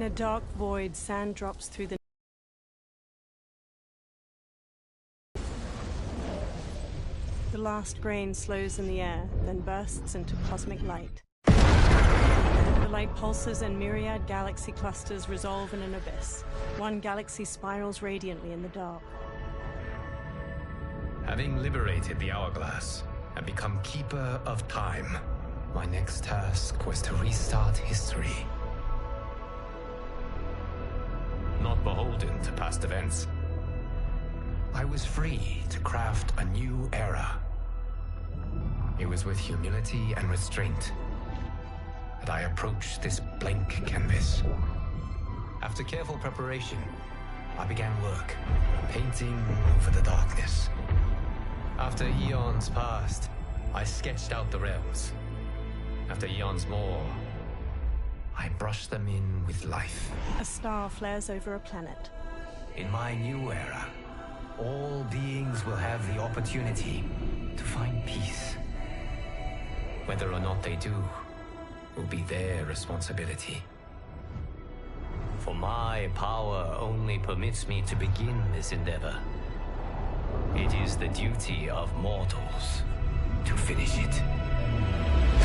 In a dark void, sand drops through the... The last grain slows in the air, then bursts into cosmic light. The light pulses and myriad galaxy clusters resolve in an abyss. One galaxy spirals radiantly in the dark. Having liberated the hourglass and become keeper of time, my next task was to restart history. Not beholden to past events, I was free to craft a new era. It was with humility and restraint that I approached this blank canvas. After careful preparation, I began work, painting over the darkness. After eons passed, I sketched out the realms. After eons more, I brushed them in with life. A star flares over a planet. In my new era, all beings will have the opportunity to find peace. Whether or not they do will be their responsibility. For my power only permits me to begin this endeavor. It is the duty of mortals to finish it.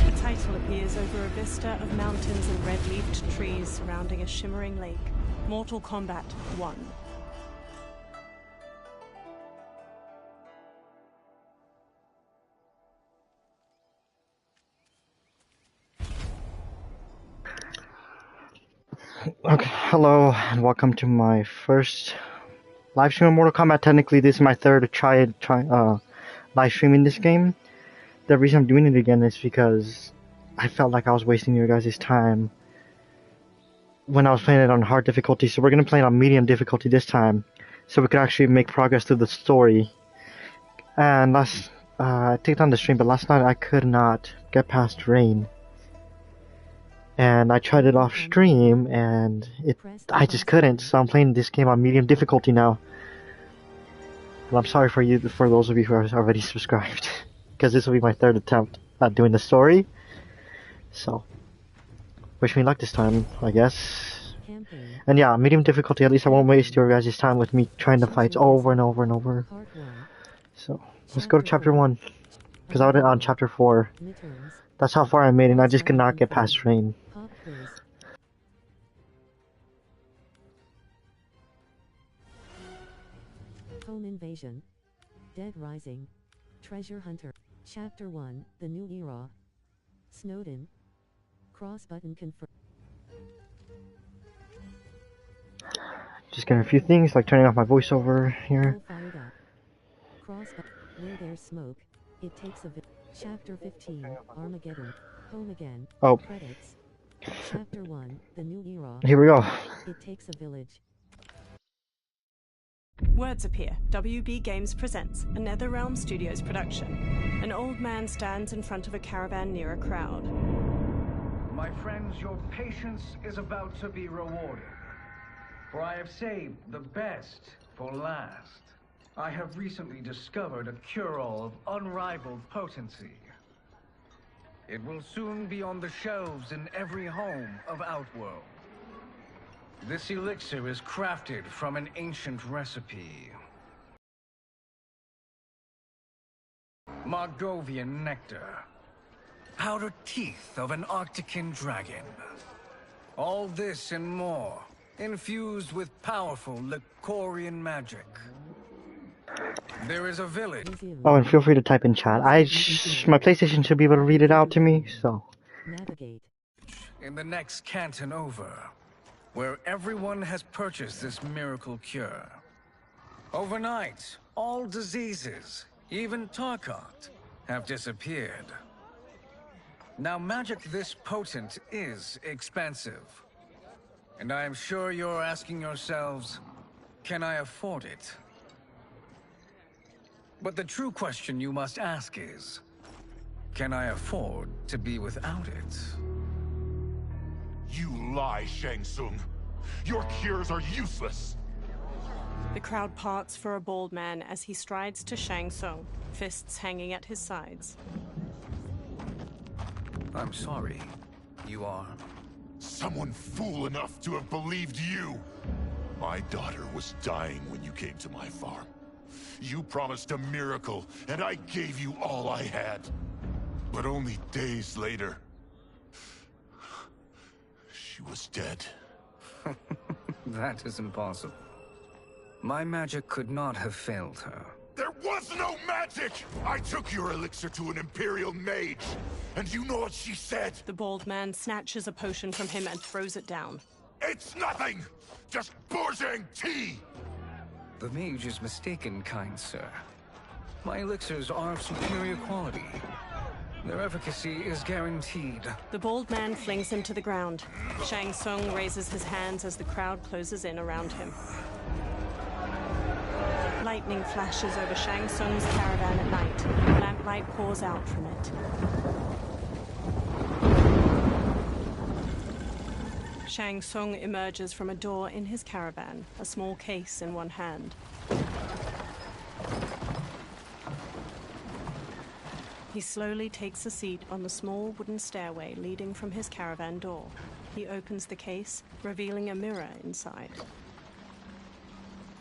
The title appears over a vista of mountains and red-leafed trees surrounding a shimmering lake. Mortal Kombat 1. Okay, hello and welcome to my first live stream of Mortal Kombat. Technically, this is my third live streaming this game. The reason I'm doing it again is because I felt like I was wasting your guys' time when I was playing it on hard difficulty. So we're gonna play it on medium difficulty this time, so we could actually make progress through the story. And I took down the stream, but last night I could not get past Rain. And I tried it off stream, and I just couldn't, so I'm playing this game on medium difficulty now. But I'm sorry for those of you who are already subscribed, because this will be my third attempt at doing the story. So, wish me luck this time, I guess. And yeah, medium difficulty, at least I won't waste your guys' time with me trying to fight over and over and over. So, let's go to chapter 1, because I was on chapter 4. That's how far I made it, and I just could not get past Rain. Home Invasion, Dead Rising, Treasure Hunter, Chapter 1, The New Era, Snowden, Cross button confirm. Just getting a few things, like turning off my voiceover here. Cross button, where there's smoke, it takes a Chapter 15, Armageddon, Home Again, Oh. Credits, Chapter 1, The New Era. Here we go. It takes a village. Words appear. WB Games presents a NetherRealm Studios production. An old man stands in front of a caravan near a crowd. My friends, your patience is about to be rewarded. For I have saved the best for last. I have recently discovered a cure-all of unrivaled potency. It will soon be on the shelves in every home of Outworld. This elixir is crafted from an ancient recipe. Margovian nectar. Powdered teeth of an Arctican dragon. All this and more, infused with powerful Lycorian magic. There is a village. Oh, and feel free to type in chat. My PlayStation should be able to read it out to me, so. Navigate. In the next canton over, where everyone has purchased this miracle cure. Overnight, all diseases, even Tarkot, have disappeared. Now, magic this potent is expensive. And I am sure you're asking yourselves, can I afford it? But the true question you must ask is, can I afford to be without it? You lie, Shang Tsung. Your cures are useless. The crowd parts for a bald man as he strides to Shang Tsung, fists hanging at his sides. I'm sorry. You are Someone fool enough to have believed you! My daughter was dying when you came to my farm. You promised a miracle, and I gave you all I had. But only days later, she was dead. That is impossible. My magic could not have failed her. There was no magic! I took your elixir to an Imperial mage, and you know what she said? The bald man snatches a potion from him and throws it down. It's nothing! Just Bourgeois tea! The mage is mistaken, kind sir. My elixirs are of superior quality. Their efficacy is guaranteed. The bald man flings him to the ground. Shang Tsung raises his hands as the crowd closes in around him. Lightning flashes over Shang Tsung's caravan at night. Lamplight pours out from it. Shang Tsung emerges from a door in his caravan, a small case in one hand. He slowly takes a seat on the small wooden stairway leading from his caravan door. He opens the case, revealing a mirror inside.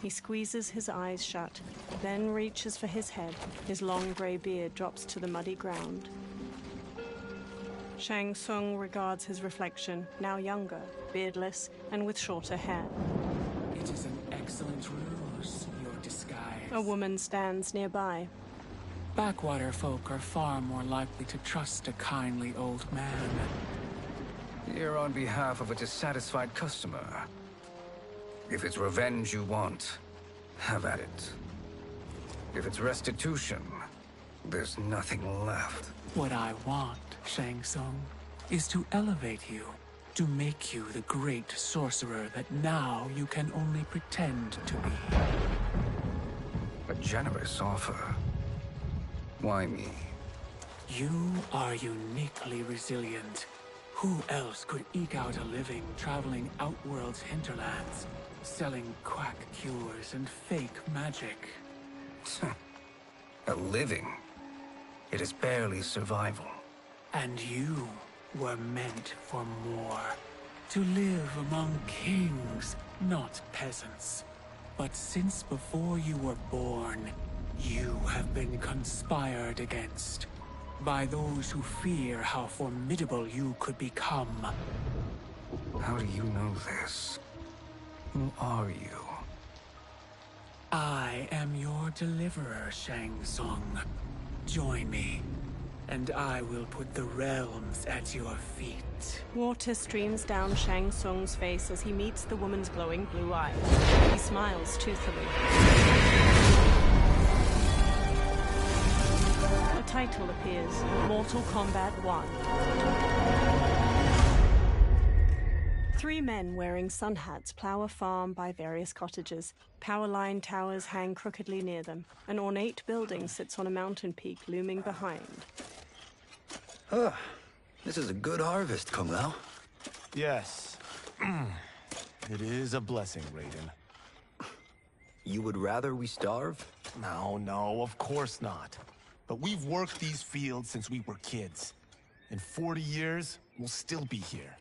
He squeezes his eyes shut, then reaches for his head. His long grey beard drops to the muddy ground. Shang Tsung regards his reflection, now younger, beardless, and with shorter hair. It is an excellent ruse, your disguise. A woman stands nearby. Backwater folk are far more likely to trust a kindly old man. Here on behalf of a dissatisfied customer. If it's revenge you want, have at it. If it's restitution, there's nothing left. What I want, Shang Tsung, is to elevate you, to make you the great sorcerer that now you can only pretend to be. A generous offer. Why me? You are uniquely resilient. Who else could eke out a living traveling Outworld's hinterlands, selling quack cures and fake magic? A living? It is barely survival. And you were meant for more. To live among kings, not peasants. But since before you were born, you have been conspired against by those who fear how formidable you could become. How do you know this? Who are you? I am your deliverer, Shang Tsung. Join me, and I will put the realms at your feet. Water streams down Shang Tsung's face as he meets the woman's glowing blue eyes. He smiles toothily. A title appears, Mortal Kombat 1. 3 men wearing sun hats plow a farm by various cottages. Power line towers hang crookedly near them. An ornate building sits on a mountain peak looming behind. This is a good harvest, Kung Lao. Yes. It is a blessing, Raiden. You would rather we starve? No, of course not. But we've worked these fields since we were kids. In 40 years, we'll still be here.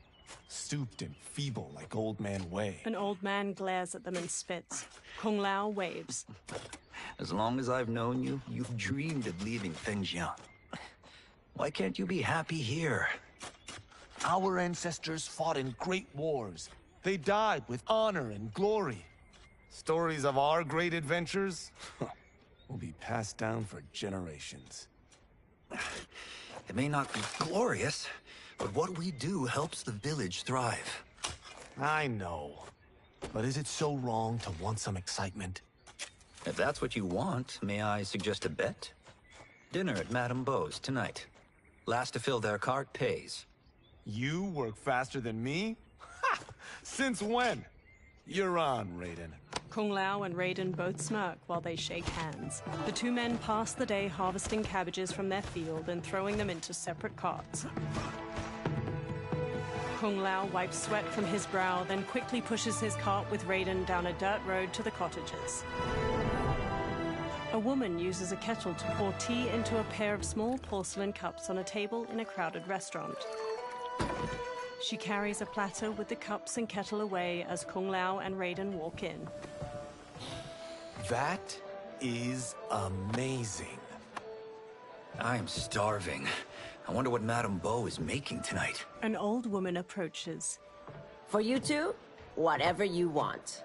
Stooped and feeble like Old Man Wei. An old man glares at them and spits. Kung Lao waves. As long as I've known you, you've dreamed of leaving Fengjiang. Why can't you be happy here? Our ancestors fought in great wars. They died with honor and glory. Stories of our great adventures will be passed down for generations. It may not be glorious, but what we do helps the village thrive. I know. But is it so wrong to want some excitement? If that's what you want, may I suggest a bet? Dinner at Madame Beau's tonight. Last to fill their cart pays. You work faster than me? Ha! Since when? You're on, Raiden. Kung Lao and Raiden both smirk while they shake hands. The 2 men pass the day harvesting cabbages from their field and throwing them into separate carts. Kung Lao wipes sweat from his brow, then quickly pushes his cart with Raiden down a dirt road to the cottages. A woman uses a kettle to pour tea into a pair of small porcelain cups on a table in a crowded restaurant. She carries a platter with the cups and kettle away as Kung Lao and Raiden walk in. That is amazing. I am starving. I wonder what Madame Bo is making tonight. An old woman approaches. For you two, whatever you want.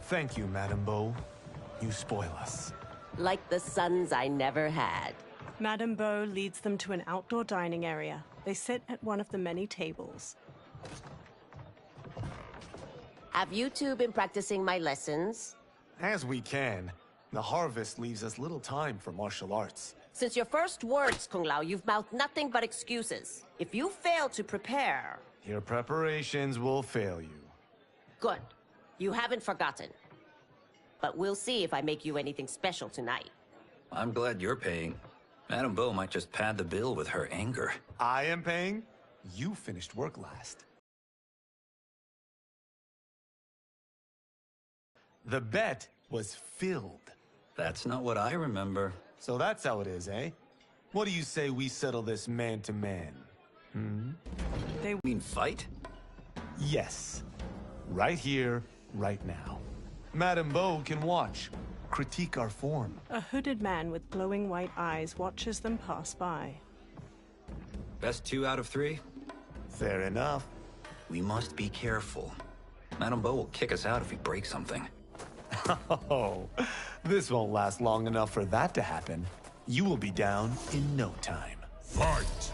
Thank you, Madame Bo. You spoil us. Like the sons I never had. Madame Bo leads them to an outdoor dining area. They sit at one of the many tables. Have you two been practicing my lessons? As we can. The harvest leaves us little time for martial arts. Since your first words, Kung Lao, you've mouthed nothing but excuses. If you fail to prepare... Your preparations will fail you. Good. You haven't forgotten. But we'll see if I make you anything special tonight. I'm glad you're paying. Madame Bo might just pad the bill with her anger. I am paying? You finished work last. The bet was filled. That's not what I remember. So that's how it is, eh? What do you say we settle this man to man? They mean fight? Yes. Right here, right now. Madame Bo can watch, critique our form. A hooded man with glowing white eyes watches them pass by. Best 2 out of 3? Fair enough. We must be careful. Madame Bo will kick us out if we break something. Oh, this won't last long enough for that to happen. You will be down in no time. Fight!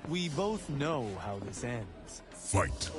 We both know how this ends. Fight!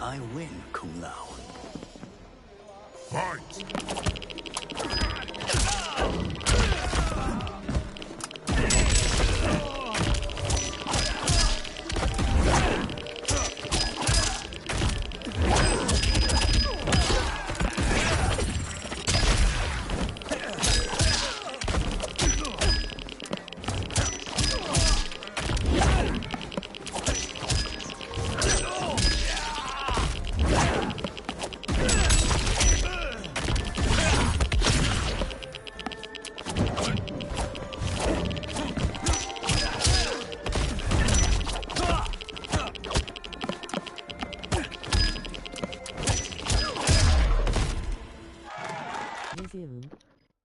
I win, Kung Lao. Fight!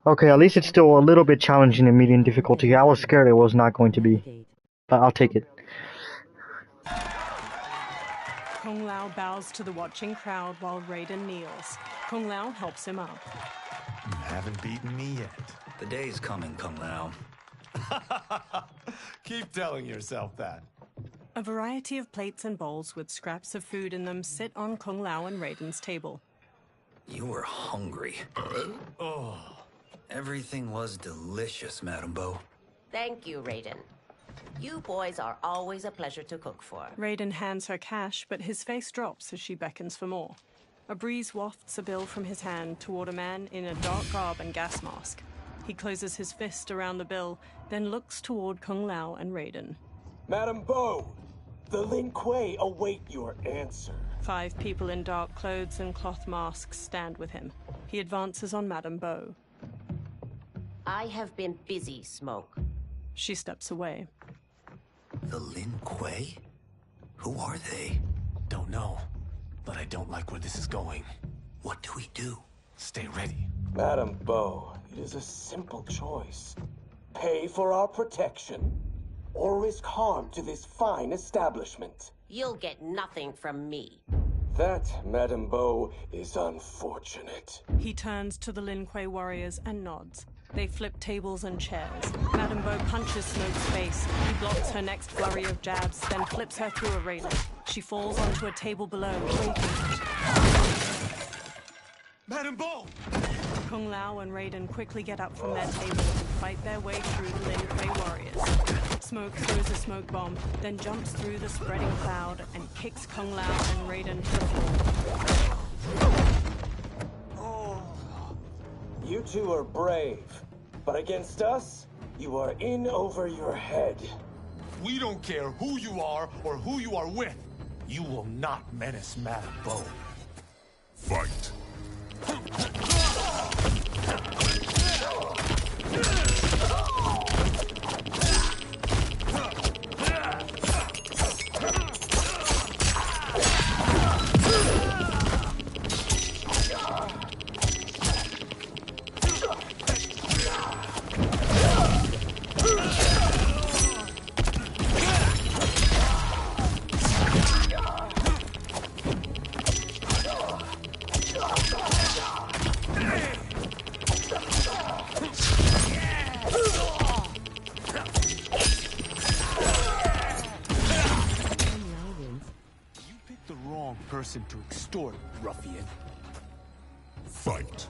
Okay, at least it's still a little bit challenging in medium difficulty. I was scared it was not going to be, but I'll take it. Kung Lao bows to the watching crowd while Raiden kneels. Kung Lao helps him up. You haven't beaten me yet. The day's coming, Kung Lao. Keep telling yourself that. A variety of plates and bowls with scraps of food in them sit on Kung Lao and Raiden's table. You were hungry. Oh. Everything was delicious, Madame Bo. Thank you, Raiden. You boys are always a pleasure to cook for. Raiden hands her cash, but his face drops as she beckons for more. A breeze wafts a bill from his hand toward a man in a dark garb and gas mask. He closes his fist around the bill, then looks toward Kung Lao and Raiden. Madame Bo, the Lin Kuei await your answer. 5 people in dark clothes and cloth masks stand with him. He advances on Madame Bo. I have been busy, Smoke. She steps away. The Lin Kuei? Who are they? Don't know, but I don't like where this is going. What do we do? Stay ready. Madame Bo, it is a simple choice. Pay for our protection, or risk harm to this fine establishment. You'll get nothing from me. That, Madame Bo, is unfortunate. He turns to the Lin Kuei warriors and nods. They flip tables and chairs. Madame Bo punches Smoke's face. He blocks her next flurry of jabs, then flips her through a railing. She falls onto a table below, breaking. Madame Bo! Kung Lao and Raiden quickly get up from their table and fight their way through the Lin Kuei warriors. Smoke throws a smoke bomb, then jumps through the spreading cloud and kicks Kung Lao and Raiden to the floor. You two are brave, but against us, you are in over your head. We don't care who you are or who you are with. You will not menace Madame Bo. Fight. Person to extort, ruffian. Fight.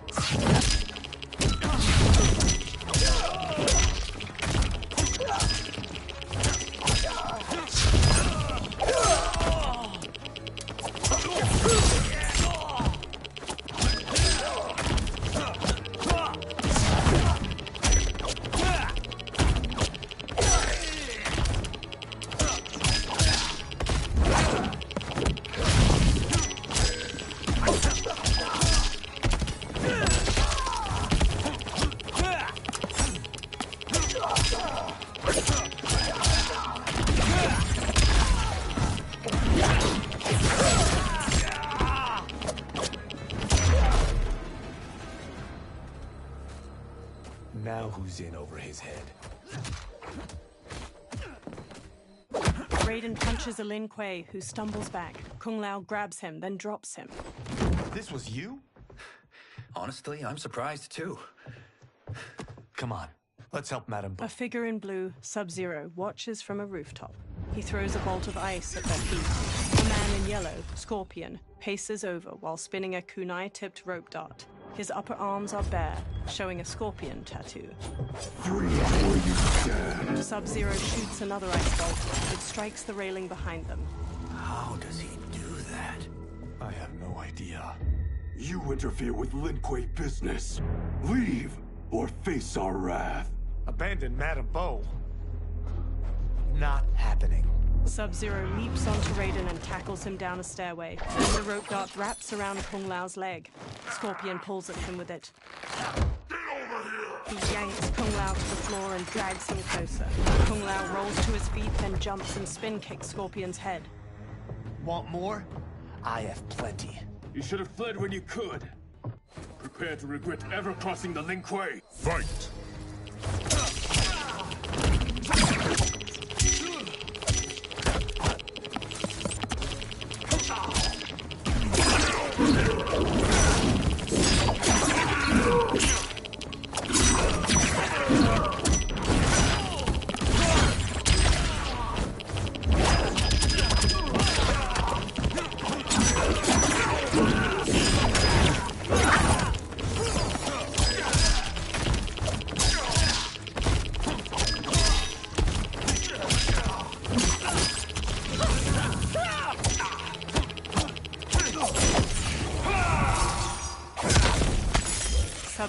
Now who's in over his head? Raiden punches a Lin Kuei, who stumbles back. Kung Lao grabs him, then drops him. This was you? Honestly, I'm surprised too. Come on, let's help Madame Bo. A figure in blue, Sub-Zero, watches from a rooftop. He throws a bolt of ice at their feet. A man in yellow, Scorpion, paces over while spinning a kunai-tipped rope dart. His upper arms are bare, showing a scorpion tattoo. Sub-Zero shoots another ice bolt. It strikes the railing behind them. How does he do that? I have no idea. You interfere with Lin Kuei business. Leave, or face our wrath. Abandon Madame Bo? Not happening. Sub-Zero leaps onto Raiden and tackles him down a stairway. Then the rope dart wraps around Kung Lao's leg. Scorpion pulls at him with it. He yanks Kung Lao to the floor and drags him closer. Kung Lao rolls to his feet, then jumps and spin kicks Scorpion's head. Want more? I have plenty. You should have fled when you could. Prepare to regret ever crossing the Lin Kuei. Fight!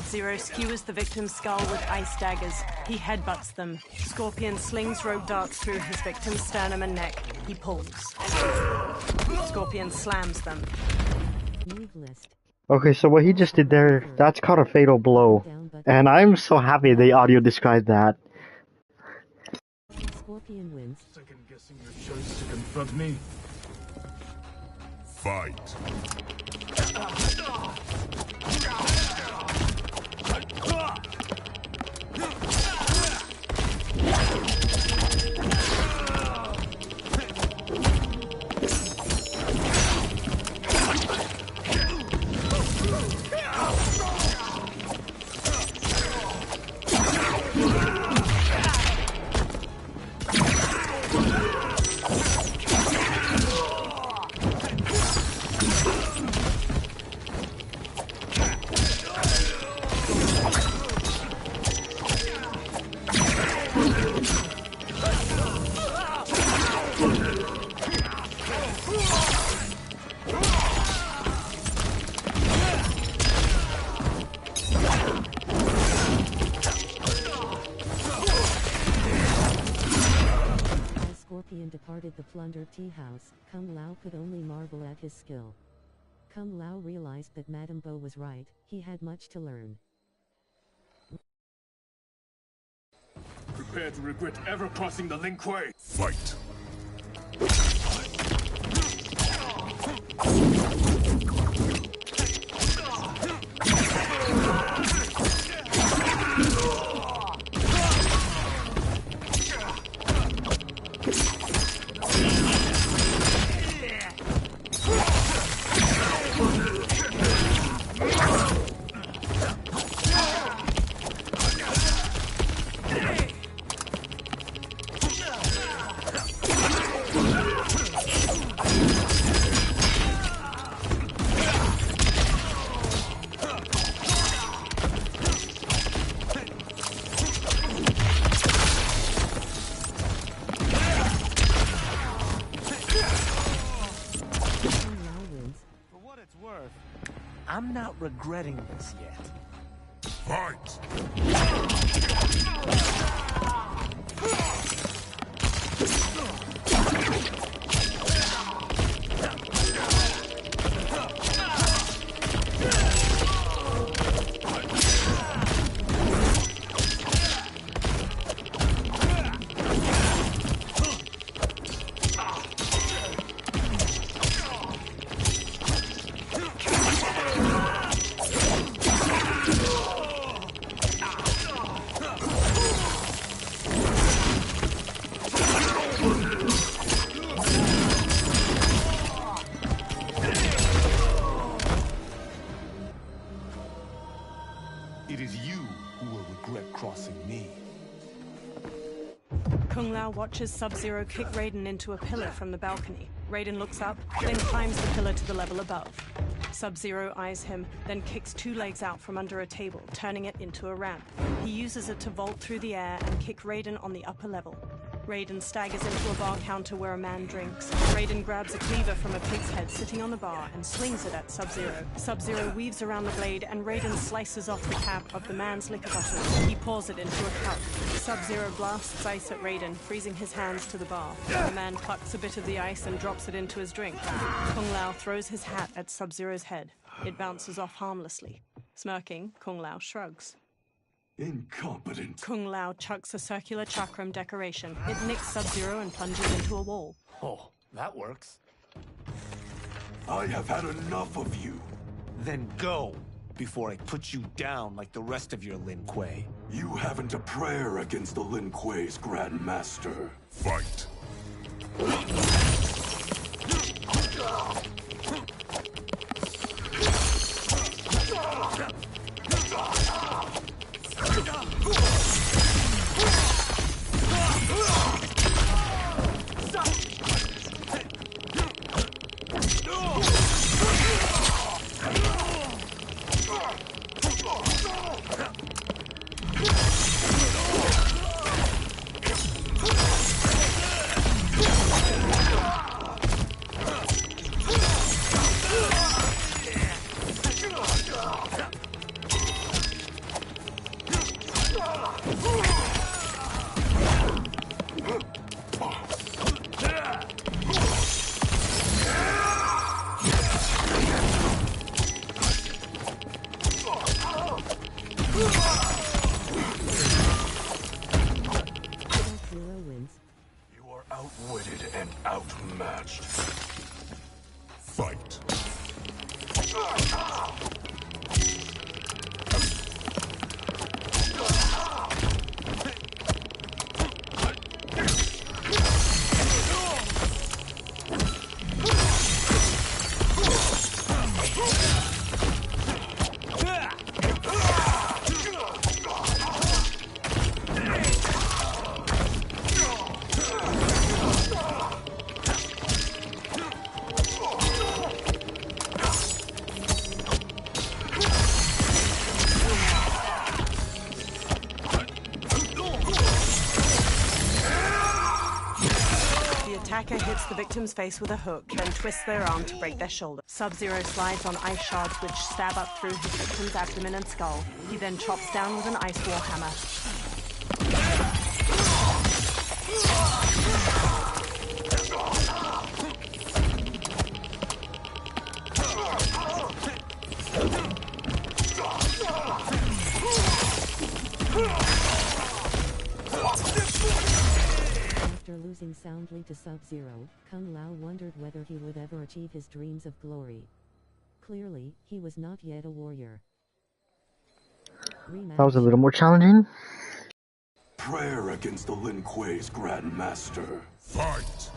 Sub-Zero skewers the victim's skull with ice daggers. He headbutts them. Scorpion slings rope darts through his victim's sternum and neck. He pulls. Scorpion slams them. Move list. Okay, so what he just did there, that's called a fatal blow. And I'm so happy the audio described that. Scorpion wins. Second guessing your choice to confront me. Fight. Scorpion departed the plundered tea house, Kung Lao could only marvel at his skill. Kung Lao realized that Madame Bo was right, he had much to learn. Prepare to regret ever crossing the Lin Kuei. Fight. I'm not regretting this yet. Fight! It is you who will regret crossing me. Kung Lao watches Sub-Zero kick Raiden into a pillar from the balcony. Raiden looks up, then climbs the pillar to the level above. Sub-Zero eyes him, then kicks two legs out from under a table, turning it into a ramp. He uses it to vault through the air and kick Raiden on the upper level. Raiden staggers into a bar counter where a man drinks. Raiden grabs a cleaver from a pig's head sitting on the bar and slings it at Sub-Zero. Sub-Zero weaves around the blade and Raiden slices off the cap of the man's liquor bottle. He pours it into a cup. Sub-Zero blasts ice at Raiden, freezing his hands to the bar. The man plucks a bit of the ice and drops it into his drink. Kung Lao throws his hat at Sub-Zero's head. It bounces off harmlessly. Smirking, Kung Lao shrugs. Incompetent. Kung Lao chucks a circular chakram decoration. It nicks Sub-Zero and plunges into a wall. Oh, that works. I have had enough of you. Then go, before I put you down like the rest of your Lin Kuei. You haven't a prayer against the Lin Kuei's Grand Master. Fight. unmatched. Fight. Attacker hits the victim's face with a hook, then twists their arm to break their shoulder. Sub-Zero slides on ice shards which stab up through his victim's abdomen and skull. He then chops down with an ice wall hammer. After losing soundly to Sub-Zero, Kung Lao wondered whether he would ever achieve his dreams of glory. Clearly, he was not yet a warrior. That was a little more challenging. Prayer against the Lin Kuei's Grand Master. Fight!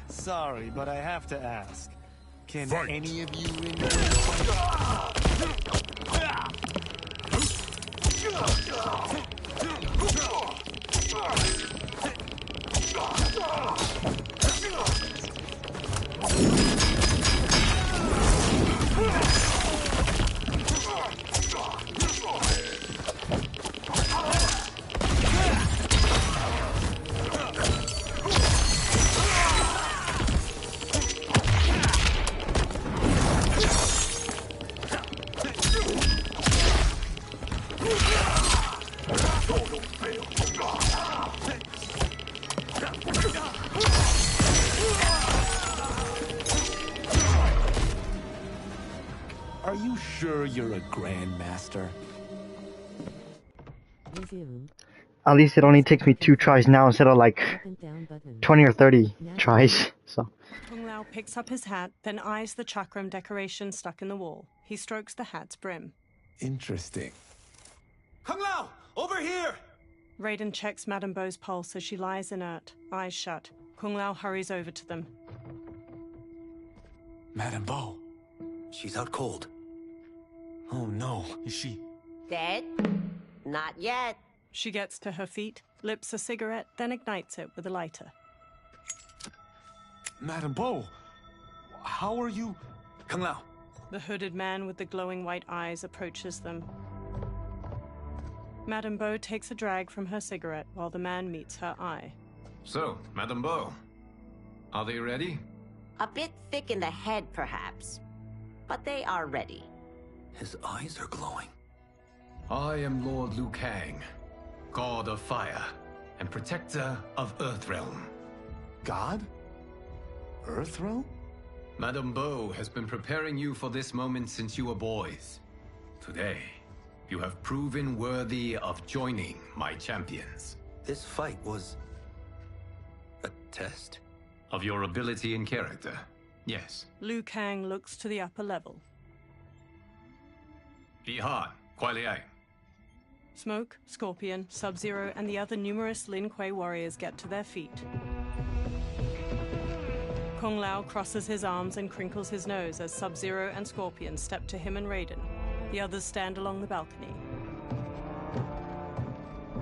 Sorry, but I have to ask. Can Fight. any of you Are you sure you're a grandmaster? Resume. At least it only takes me 2 tries now instead of like Up and down button. 20 or 30 tries. So Kung Lao picks up his hat, then eyes the chakram decoration stuck in the wall. He strokes the hat's brim. Interesting. Kung Lao! Over here! Raiden checks Madame Beau's pulse as she lies inert, eyes shut. Kung Lao hurries over to them. Madame Beau. She's out cold. Oh no, is she? Dead? Not yet. She gets to her feet, lips a cigarette, then ignites it with a lighter. Madame Beau, how are you? Kung Lao. The hooded man with the glowing white eyes approaches them. Madame Beau takes a drag from her cigarette while the man meets her eye. So, Madame Beau, are they ready? A bit thick in the head, perhaps. But they are ready. His eyes are glowing. I am Lord Liu Kang, God of Fire and Protector of Earthrealm. God? Earthrealm? Madame Beau has been preparing you for this moment since you were boys. Today, you have proven worthy of joining my champions. This fight was a test? Of your ability and character, yes. Liu Kang looks to the upper level. Bihan, Kuai Liang. Smoke, Scorpion, Sub-Zero, and the other numerous Lin Kuei warriors get to their feet. Kung Lao crosses his arms and crinkles his nose as Sub-Zero and Scorpion step to him and Raiden. The others stand along the balcony.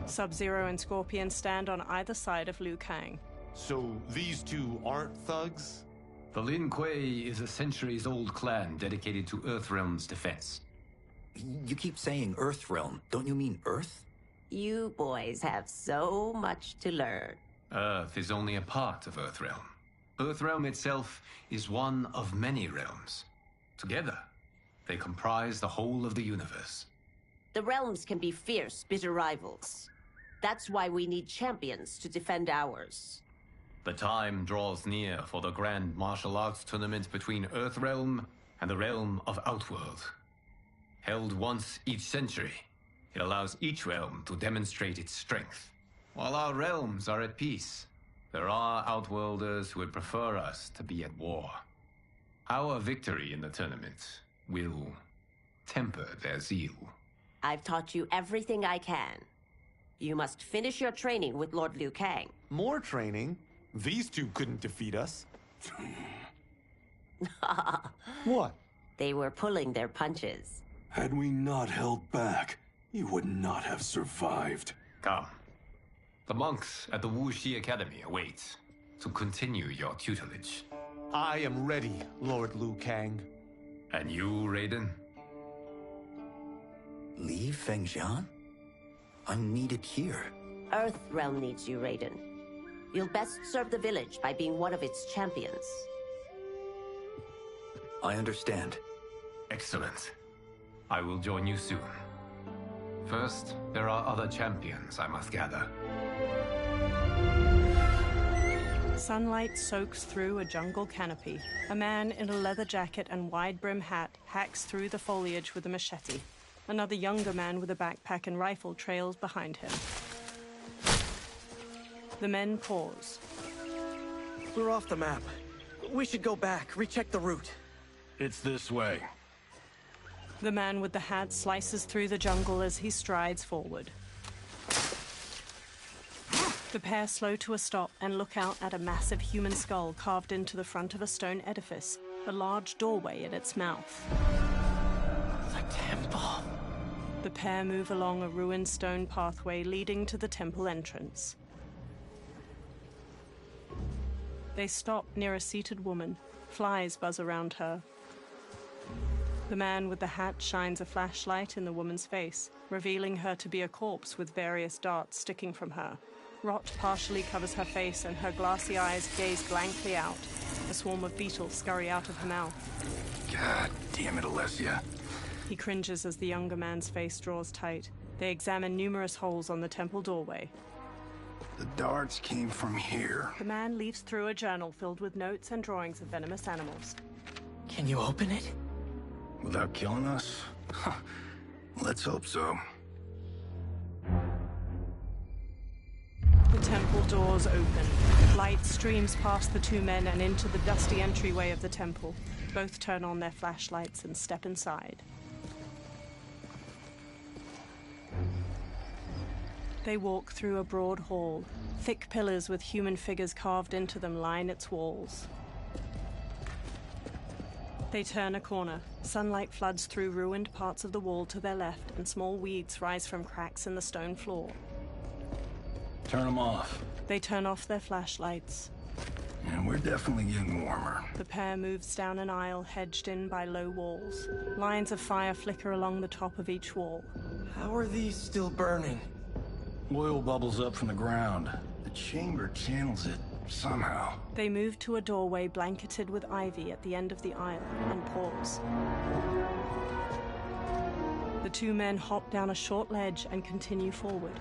Sub-Zero and Scorpion stand on either side of Liu Kang. So these two aren't thugs? The Lin Kuei is a centuries-old clan dedicated to Earthrealm's defense. You keep saying Earthrealm. Don't you mean Earth? You boys have so much to learn. Earth is only a part of Earthrealm. Earthrealm itself is one of many realms. Together, they comprise the whole of the universe. The realms can be fierce, bitter rivals. That's why we need champions to defend ours. The time draws near for the grand martial arts tournament between Earthrealm and the realm of Outworld. Held once each century, it allows each realm to demonstrate its strength. While our realms are at peace, there are Outworlders who would prefer us to be at war. Our victory in the tournament will temper their zeal. I've taught you everything I can. You must finish your training with Lord Liu Kang. More training? These two couldn't defeat us. What? They were pulling their punches. Had we not held back, you would not have survived. Come. The monks at the Wuxi Academy await to continue your tutelage. I am ready, Lord Liu Kang. And you, Raiden? Li Fengjian? I'm needed here. Earthrealm needs you, Raiden. You'll best serve the village by being one of its champions. I understand. Excellent. I will join you soon. First, there are other champions I must gather. Sunlight soaks through a jungle canopy. A man in a leather jacket and wide-brim hat hacks through the foliage with a machete. Another younger man with a backpack and rifle trails behind him. The men pause. We're off the map. We should go back, recheck the route. It's this way. The man with the hat slices through the jungle as he strides forward. The pair slow to a stop and look out at a massive human skull carved into the front of a stone edifice, a large doorway at its mouth. The temple. The pair move along a ruined stone pathway leading to the temple entrance. They stop near a seated woman. Flies buzz around her. The man with the hat shines a flashlight in the woman's face, revealing her to be a corpse with various darts sticking from her. Rot partially covers her face and her glassy eyes gaze blankly out. A swarm of beetles scurry out of her mouth. God damn it, Alessia. He cringes as the younger man's face draws tight. They examine numerous holes on the temple doorway. The darts came from here. The man leafs through a journal filled with notes and drawings of venomous animals. Can you open it? Without killing us? Let's hope so. The temple doors open. Light streams past the two men and into the dusty entryway of the temple. Both turn on their flashlights and step inside. They walk through a broad hall. Thick pillars with human figures carved into them line its walls. They turn a corner. Sunlight floods through ruined parts of the wall to their left, and small weeds rise from cracks in the stone floor. Turn them off. They turn off their flashlights. And we're definitely getting warmer. The pair moves down an aisle hedged in by low walls. Lines of fire flicker along the top of each wall. How are these still burning? Oil bubbles up from the ground. The chamber channels it somehow. They move to a doorway blanketed with ivy at the end of the aisle and pause. The two men hop down a short ledge and continue forward.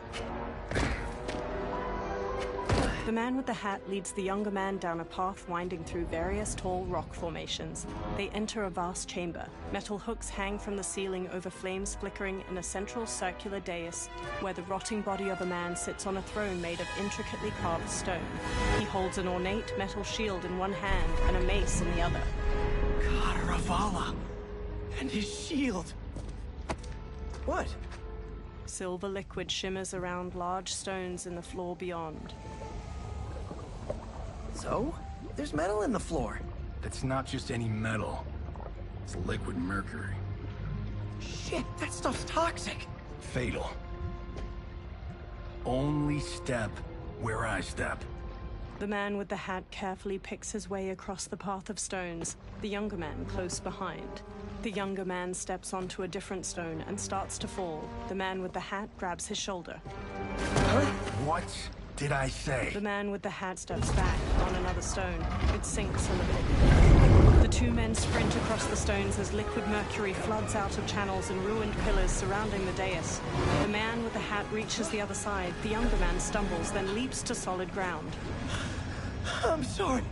The man with the hat leads the younger man down a path winding through various tall rock formations. They enter a vast chamber. Metal hooks hang from the ceiling over flames flickering in a central circular dais where the rotting body of a man sits on a throne made of intricately carved stone. He holds an ornate metal shield in one hand and a mace in the other. Karavala! And his shield! What? Silver liquid shimmers around large stones in the floor beyond. So? There's metal in the floor. That's not just any metal. It's liquid mercury. Shit, that stuff's toxic. Fatal. Only step where I step. The man with the hat carefully picks his way across the path of stones, the younger man close behind. The younger man steps onto a different stone and starts to fall. The man with the hat grabs his shoulder. What did I say? The man with the hat steps back on another stone. It sinks a little. The two men sprint across the stones as liquid mercury floods out of channels and ruined pillars surrounding the dais. The man with the hat reaches the other side. The younger man stumbles, then leaps to solid ground. I'm sorry.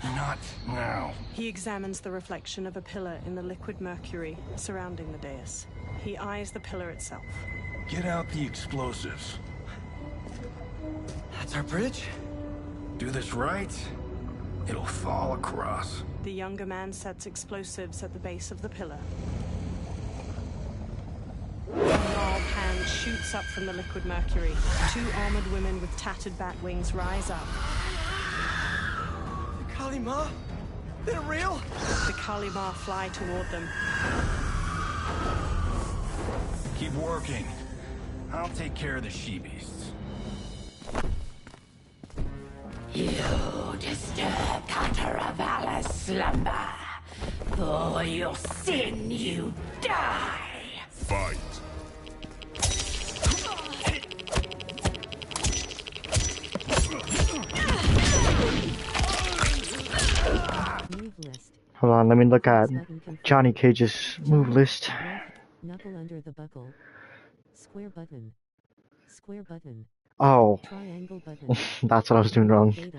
Not now. He examines the reflection of a pillar in the liquid mercury surrounding the dais. He eyes the pillar itself. Get out the explosives. That's our bridge? Do this right, it'll fall across. The younger man sets explosives at the base of the pillar. A gnarled hand shoots up from the liquid mercury. Two armored women with tattered bat wings rise up. Kalima? They're real? The Kalima fly toward them. Keep working. I'll take care of the she-beasts. You disturb Cataravalla's slumber. For your sin, you die. Fight. Hold on, let me look at Johnny Cage's move list. Knuckle under the buckle. Square button. Square button. Oh, Triangle button. that's what I was doing wrong. Data.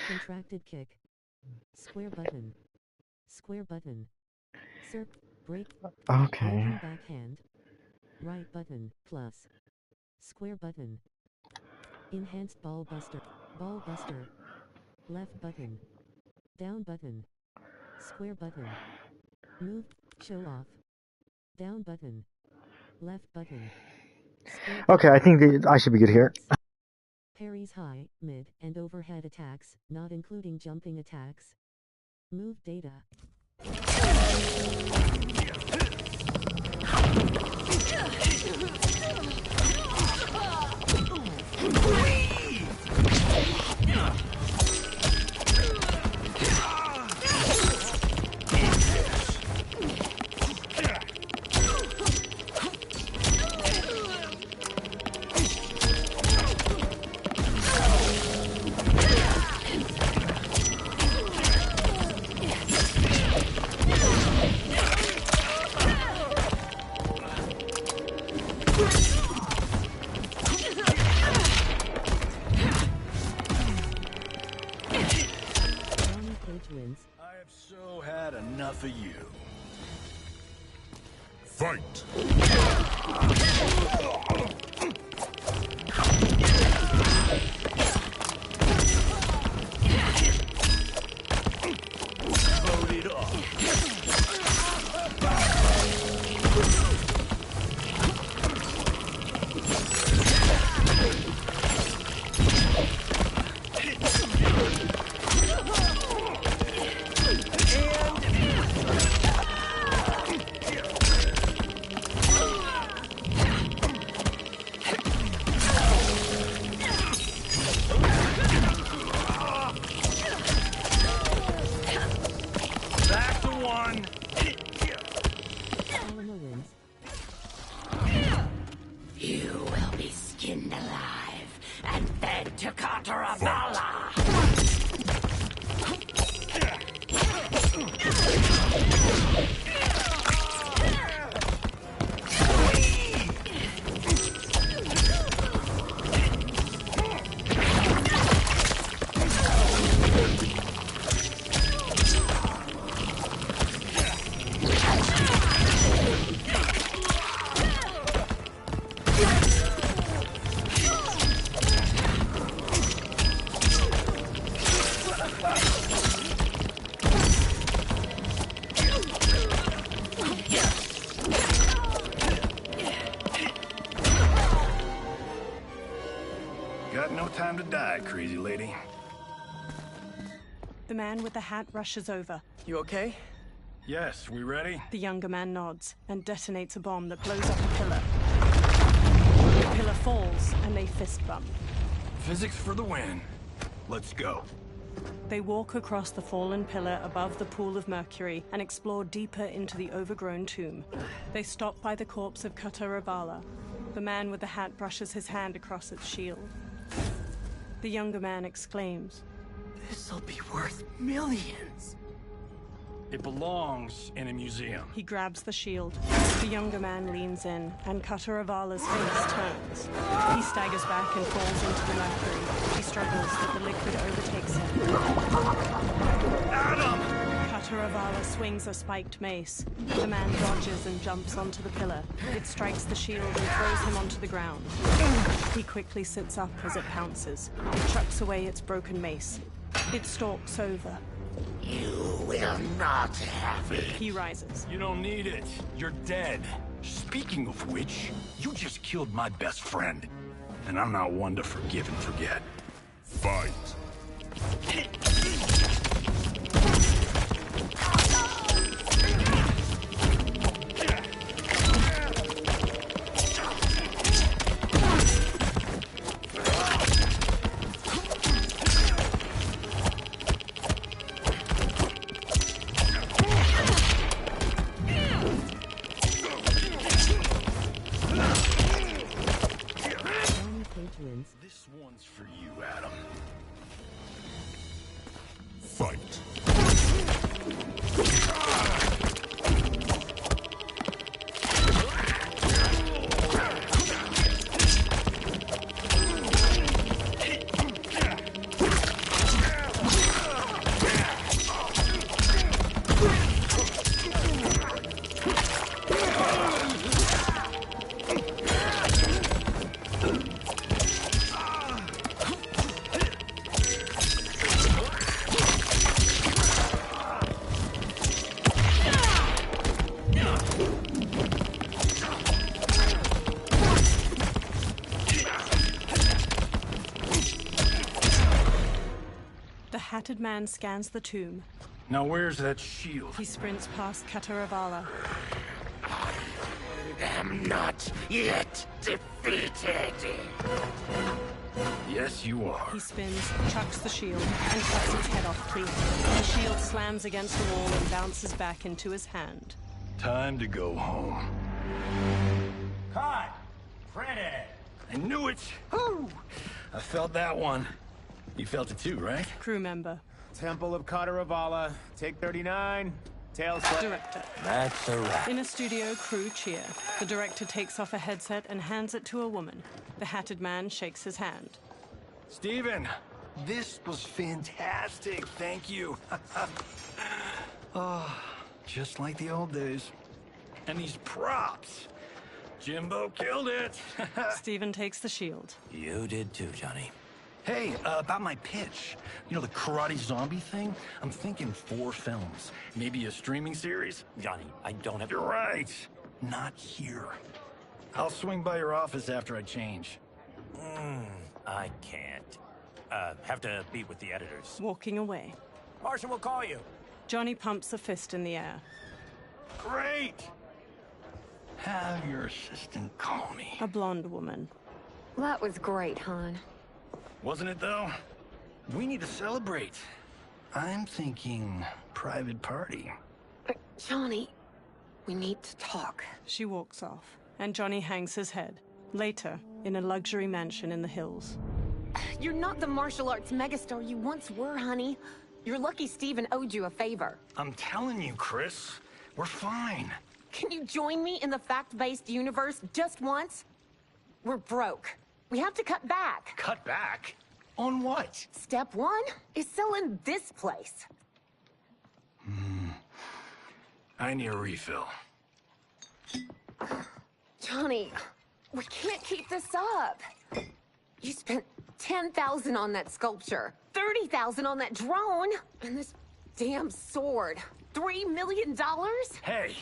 Contracted kick. Square button. Square button. Circ. Break. Okay. Backhand. Right button. Plus. Square button. Enhanced ball buster. Ball buster. Left button. Down button. Square button. Move. Show off. Down button. Left button. Okay, I think I should be good here. Parries high, mid, and overhead attacks, not including jumping attacks. Move data. I have so had enough of you. Fight! Load it up. You will be skinned alive and fed to Catarabala. Got no time to die, crazy lady. The man with the hat rushes over. You okay? Yes, we ready? The younger man nods and detonates a bomb that blows up a pillar. The pillar falls and they fist bump. Physics for the win. Let's go. They walk across the fallen pillar above the pool of mercury and explore deeper into the overgrown tomb. They stop by the corpse of Kataravala. The man with the hat brushes his hand across its shield. The younger man exclaims, "This'll be worth millions." It belongs in a museum. He grabs the shield. The younger man leans in, and Kataravala's face turns. He staggers back and falls into the mercury. He struggles, but the liquid overtakes him. Adam! Kataravala swings a spiked mace. The man dodges and jumps onto the pillar. It strikes the shield and throws him onto the ground. He quickly sits up as it pounces. It chucks away its broken mace. It stalks over. You will not have it. He rises. You don't need it. You're dead. Speaking of which, you just killed my best friend. And I'm not one to forgive and forget. Fight. This one's for you, Adam. Fight. The hatted man scans the tomb. Now where's that shield? He sprints past Kataravala. I'm not yet defeated. Yes, you are. He spins, chucks the shield, and cuts its head off clean. The shield slams against the wall and bounces back into his hand. Time to go home. Cut! Printed! I knew it! Woo! I felt that one. You felt it too, right? Crew member. Temple of Kataravala, take 39. Tails. Director. That's a wrap. In a studio, crew cheer. The director takes off a headset and hands it to a woman. The hatted man shakes his hand. Steven, this was fantastic. Thank you. Oh, just like the old days. And these props. Jimbo killed it. Steven takes the shield. You did too, Johnny. Hey, about my pitch. You know, the karate zombie thing? I'm thinking 4 films. Maybe a streaming series? Johnny, I don't have... You're right. Not here. I'll swing by your office after I change. I can't. Have to meet with the editors. Walking away. Marshall will call you. Johnny pumps a fist in the air. Great! Have your assistant call me. A blonde woman. That was great, hon. Wasn't it, though? We need to celebrate. I'm thinking private party. Johnny, we need to talk. She walks off, and Johnny hangs his head. Later, in a luxury mansion in the hills. You're not the martial arts megastar you once were, honey. You're lucky Steven owed you a favor. I'm telling you, Chris. We're fine. Can you join me in the fact-based universe just once? We're broke. We have to cut back. Cut back? On what? Step 1 is selling this place. I need a refill. Johnny, we can't keep this up. You spent $10,000 on that sculpture, $30,000 on that drone, and this damn sword. $3 million? Hey,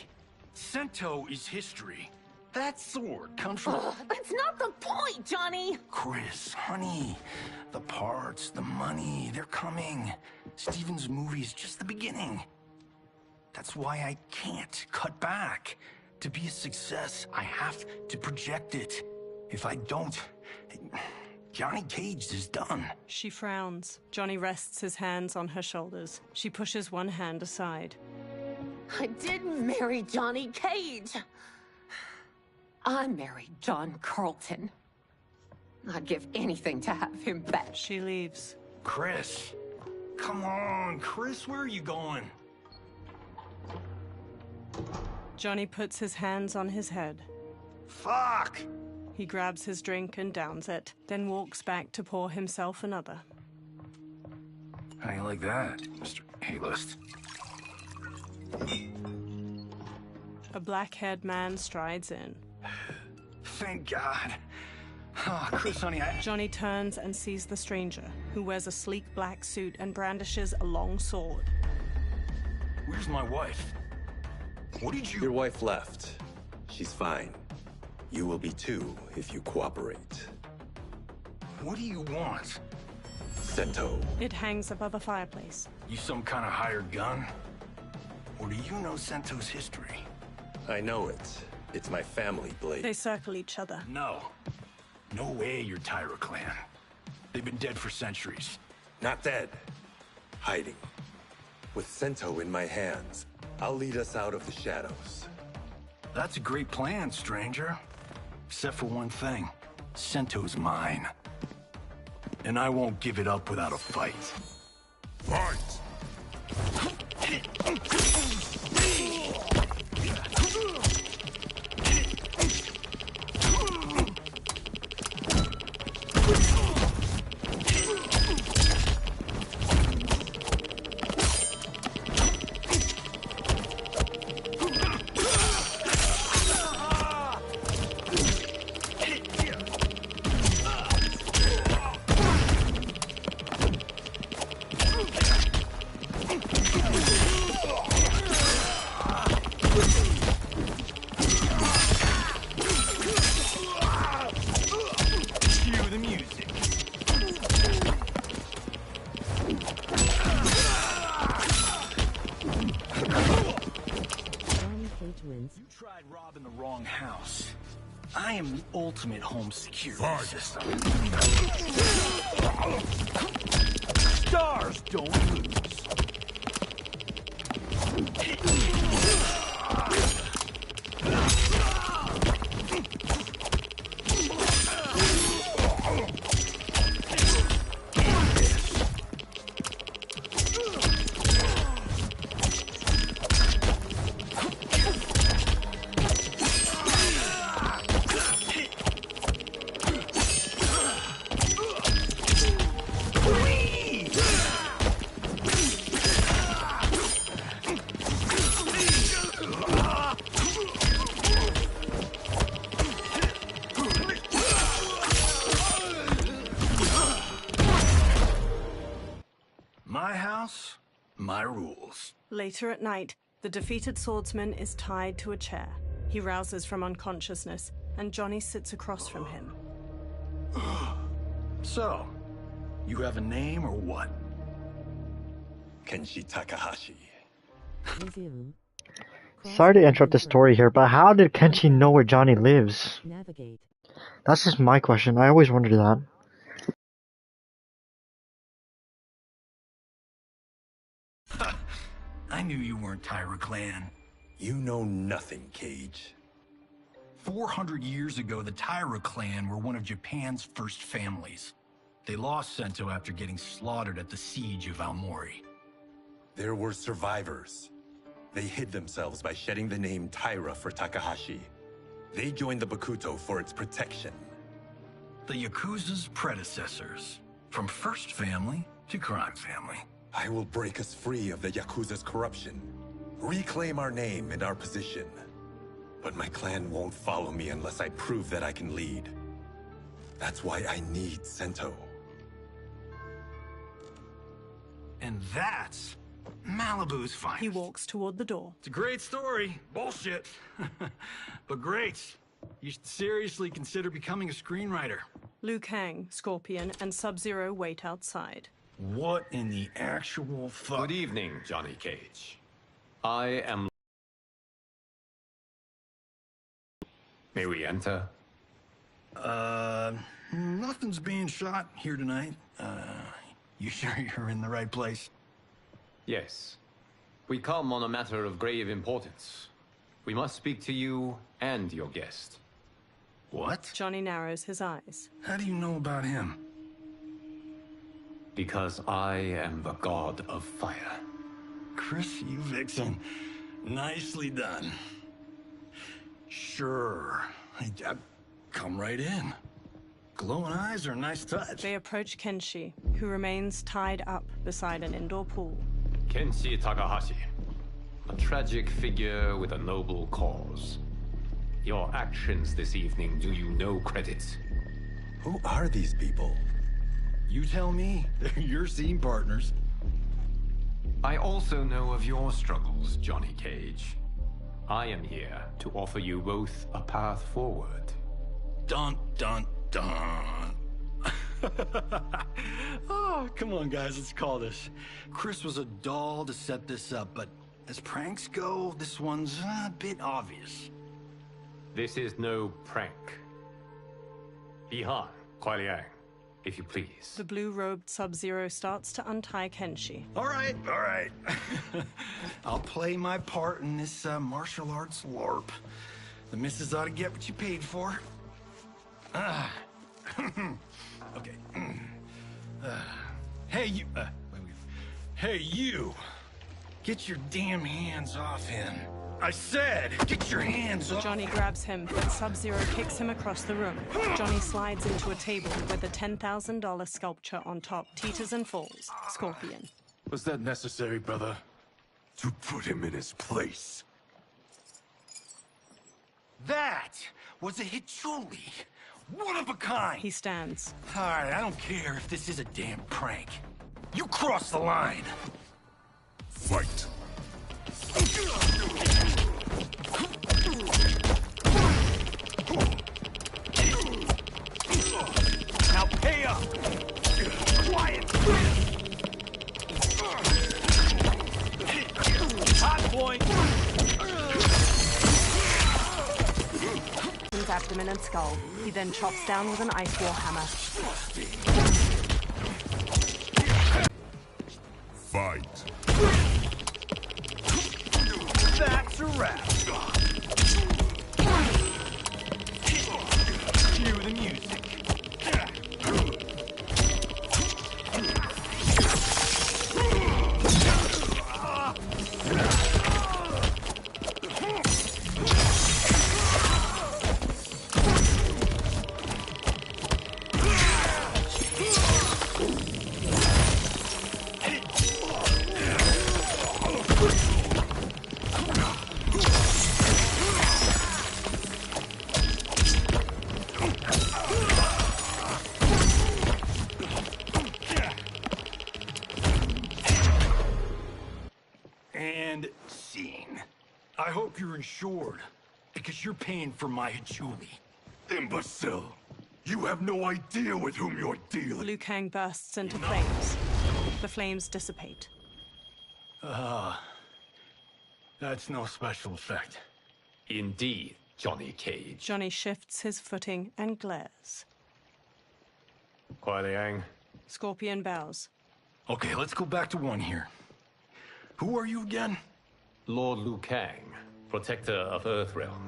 Sento is history. That sword comes from... That's not the point, Johnny! Chris, honey, the parts, the money, they're coming. Steven's movie is just the beginning. That's why I can't cut back. To be a success, I have to project it. If I don't, Johnny Cage is done. She frowns. Johnny rests his hands on her shoulders. She pushes one hand aside. I didn't marry Johnny Cage. I married John Carlton. I'd give anything to have him back. She leaves. Chris. Come on, Chris, where are you going? Johnny puts his hands on his head. Fuck! He grabs his drink and downs it, then walks back to pour himself another. How you like that, Mr. A-list? A black-haired man strides in. Thank God. Oh, Chris, honey, Johnny turns and sees the stranger, who wears a sleek black suit and brandishes a long sword. Where's my wife? What did you... Your wife left. She's fine. You will be too, if you cooperate. What do you want? Sento. It hangs above a fireplace. You some kind of hired gun? Or do you know Sento's history? I know it. It's my family blade. They circle each other. No. No way you're Tyra clan. They've been dead for centuries. Not dead. Hiding. With Sento in my hands, I'll lead us out of the shadows. That's a great plan, stranger. Except for one thing. Sento's mine. And I won't give it up without a fight. Fight! In the wrong house. I am the ultimate home security system. Stars don't lose. My house, my rules. Later at night, the defeated swordsman is tied to a chair. He rouses from unconsciousness, and Johnny sits across from him. So, you have a name or what? Kenshi Takahashi. Resume. Sorry to interrupt the story here, but how did Kenshi know where Johnny lives? Navigate. That's just my question. I always wondered that. I knew you weren't Tyra clan. You know nothing, Cage. 400 years ago, the Tyra clan were one of Japan's first families. They lost Sento after getting slaughtered at the siege of Aomori. There were survivors. They hid themselves by shedding the name Tyra for Takahashi. They joined the Bakuto for its protection. The Yakuza's predecessors. From first family to crime family. I will break us free of the Yakuza's corruption. Reclaim our name and our position. But my clan won't follow me unless I prove that I can lead. That's why I need Sento. And that's Malibu's finest. He walks toward the door. It's a great story. Bullshit. But great. You should seriously consider becoming a screenwriter. Liu Kang, Scorpion, and Sub-Zero wait outside. What in the actual fuck? Good evening, Johnny Cage. I am... May we enter? Nothing's being shot here tonight. You sure you're in the right place? Yes. We come on a matter of grave importance. We must speak to you and your guest. What? Johnny narrows his eyes. How do you know about him? Because I am the god of fire. Chris, you vixen. Nicely done. Sure. Come right in. Glowing eyes are a nice touch. They approach Kenshi, who remains tied up beside an indoor pool. Kenshi Takahashi. A tragic figure with a noble cause. Your actions this evening do you no credit. Who are these people? You tell me. They're your scene partners. I also know of your struggles, Johnny Cage. I am here to offer you both a path forward. Dun, dun, dun. Oh, come on, guys, let's call this. Chris was a doll to set this up, but as pranks go, this one's a bit obvious. This is no prank. Bihan, Kuai Liang, if you please. The blue-robed Sub-Zero starts to untie Kenshi. All right. I'll play my part in this martial arts LARP. The missus ought to get what you paid for. Okay. Hey, you... Hey, you! Get your damn hands off him. I said, get your hands off. Johnny grabs him, but Sub-Zero kicks him across the room. Johnny slides into a table with a $10,000 sculpture on top, teeters and falls. Scorpion. Was that necessary, brother? To put him in his place. That was a Hichuli. One of a kind. He stands. All right, I don't care if this is a damn prank. You crossed the line. Fight. Now pay up. Quiet. Hot point. His abdomen and skull. He then chops down with an ice war hammer. Fight. That's a wrap. Cue the music. And scene. I hope you're insured, because you're paying for my Hichuli. Imbecile! You have no idea with whom you're dealing. Liu Kang bursts into flames. The flames dissipate. That's no special effect. Indeed, Johnny Cage. Johnny shifts his footing and glares. Kuai Liang. Scorpion bows. Okay, let's go back to one here. Who are you again? Lord Liu Kang, protector of Earthrealm,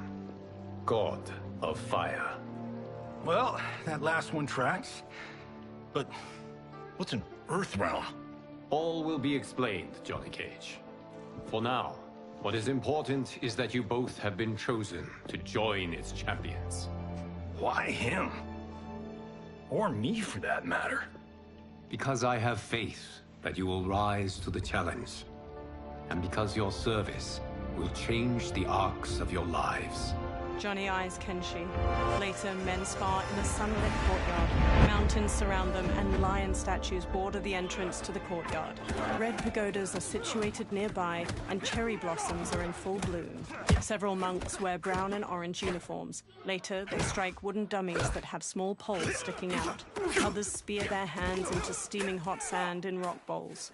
god of fire. Well, that last one tracks. But what's an Earthrealm? All will be explained, Johnny Cage. For now, what is important is that you both have been chosen to join its champions. Why him? Or me, for that matter. Because I have faith that you will rise to the challenge. And because your service will change the arcs of your lives. Johnny eyes Kenshi. Later, men spar in a sunlit courtyard. Mountains surround them, and lion statues border the entrance to the courtyard. Red pagodas are situated nearby, and cherry blossoms are in full bloom. Several monks wear brown and orange uniforms. Later, they strike wooden dummies that have small poles sticking out. Others spear their hands into steaming hot sand in rock bowls.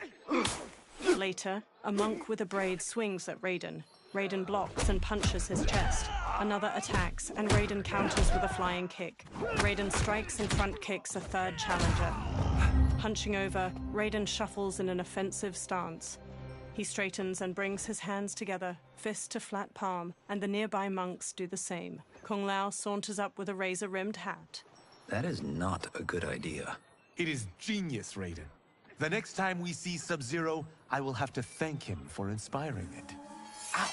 Later, a monk with a braid swings at Raiden. Raiden blocks and punches his chest. Another attacks, and Raiden counters with a flying kick. Raiden strikes and front kicks a third challenger. Hunching over, Raiden shuffles in an offensive stance. He straightens and brings his hands together, fist to flat palm, and the nearby monks do the same. Kung Lao saunters up with a razor-rimmed hat. That is not a good idea. It is genius, Raiden. The next time we see Sub-Zero, I will have to thank him for inspiring it. Ow!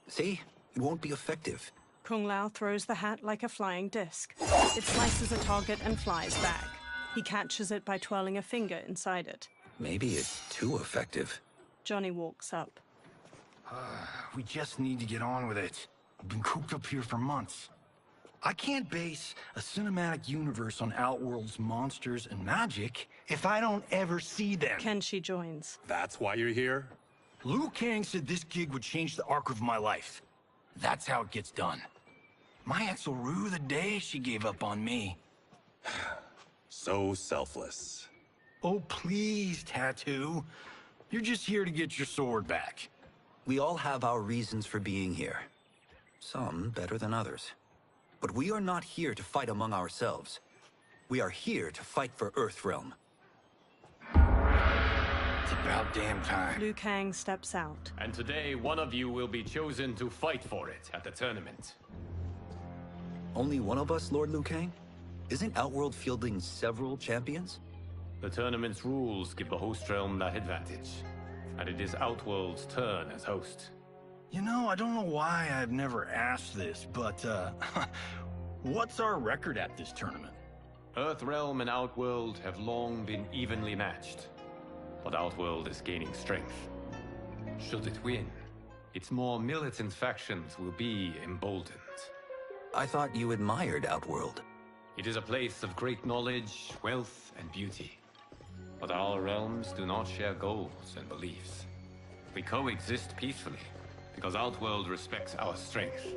See? It won't be effective. Kung Lao throws the hat like a flying disc. It slices a target and flies back. He catches it by twirling a finger inside it. Maybe it's too effective. Johnny walks up. We just need to get on with it. I've been cooped up here for months. I can't base a cinematic universe on Outworld's monsters and magic if I don't ever see them. Kenshi joins. That's why you're here? Liu Kang said this gig would change the arc of my life. That's how it gets done. My ex will rue the day she gave up on me. So selfless. Oh, please, Tattoo. You're just here to get your sword back. We all have our reasons for being here. Some better than others. But we are not here to fight among ourselves. We are here to fight for Earthrealm. It's about damn time. Liu Kang steps out. And today, one of you will be chosen to fight for it at the tournament. Only one of us, Lord Liu Kang? Isn't Outworld fielding several champions? The tournament's rules give the host realm that advantage. And it is Outworld's turn as host. You know, I don't know why I've never asked this, but, what's our record at this tournament? Earthrealm and Outworld have long been evenly matched. But Outworld is gaining strength. Should it win, its more militant factions will be emboldened. I thought you admired Outworld. It is a place of great knowledge, wealth, and beauty. But our realms do not share goals and beliefs. We coexist peacefully, because Outworld respects our strength.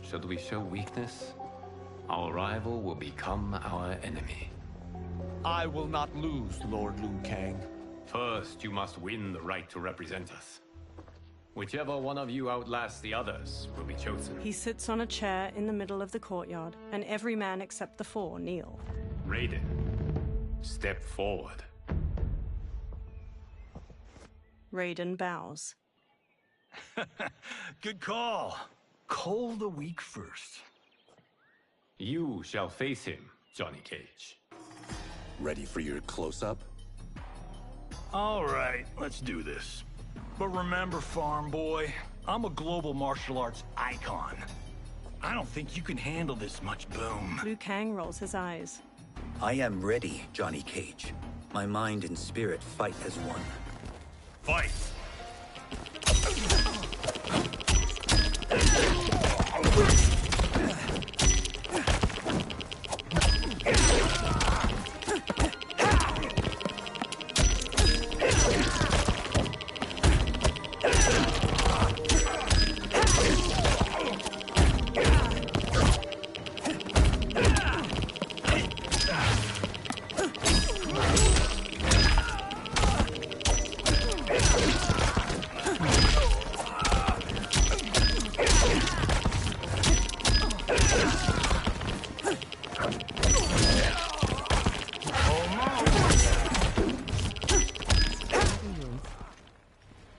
Should we show weakness, our rival will become our enemy. I will not lose, Lord Liu Kang. First, you must win the right to represent us. Whichever one of you outlasts the others will be chosen. He sits on a chair in the middle of the courtyard, and every man except the four kneel. Raiden, step forward. Raiden bows. Good call. Call the weak first. You shall face him, Johnny Cage. Ready for your close-up? All right, let's do this. But remember, farm boy, I'm a global martial arts icon. I don't think you can handle this much boom. Liu Kang rolls his eyes. I am ready, Johnny Cage. My mind and spirit fight as one. Fight!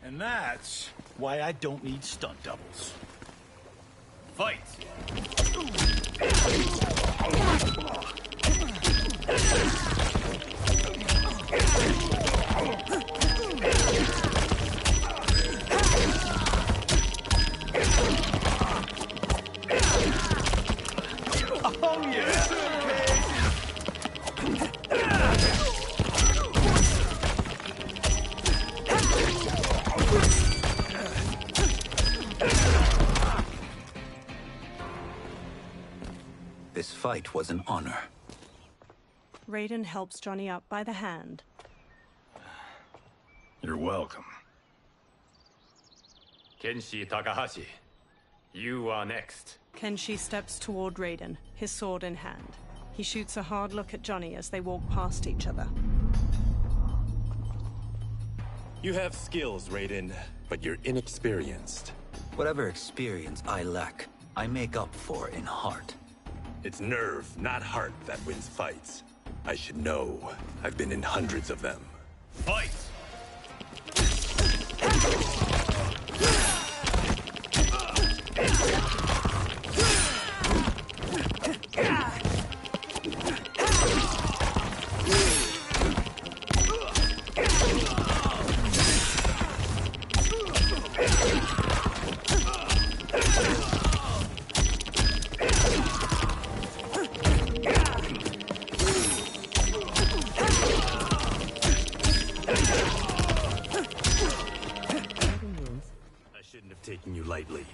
And that's why I don't need stunt doubles. Fight! Oh, yeah! This fight was an honor. Raiden helps Johnny up by the hand. You're welcome. Kenshi Takahashi, you are next. Kenshi steps toward Raiden, his sword in hand. He shoots a hard look at Johnny as they walk past each other. You have skills, Raiden, but you're inexperienced. Whatever experience I lack, I make up for in heart. It's nerve, not heart, that wins fights. I should know. I've been in hundreds of them. Fight! Taking you lightly.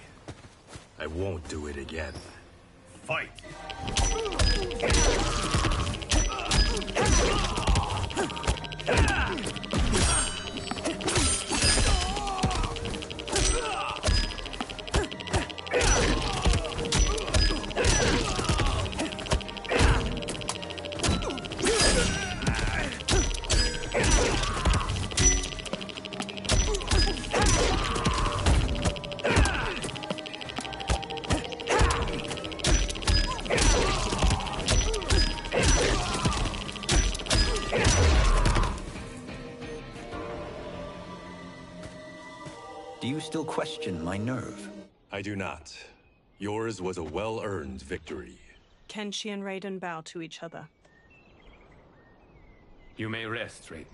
I won't do it again. Fight! Do you still question my nerve? I do not. Yours was a well-earned victory. Kenshi and Raiden bow to each other. You may rest, Raiden.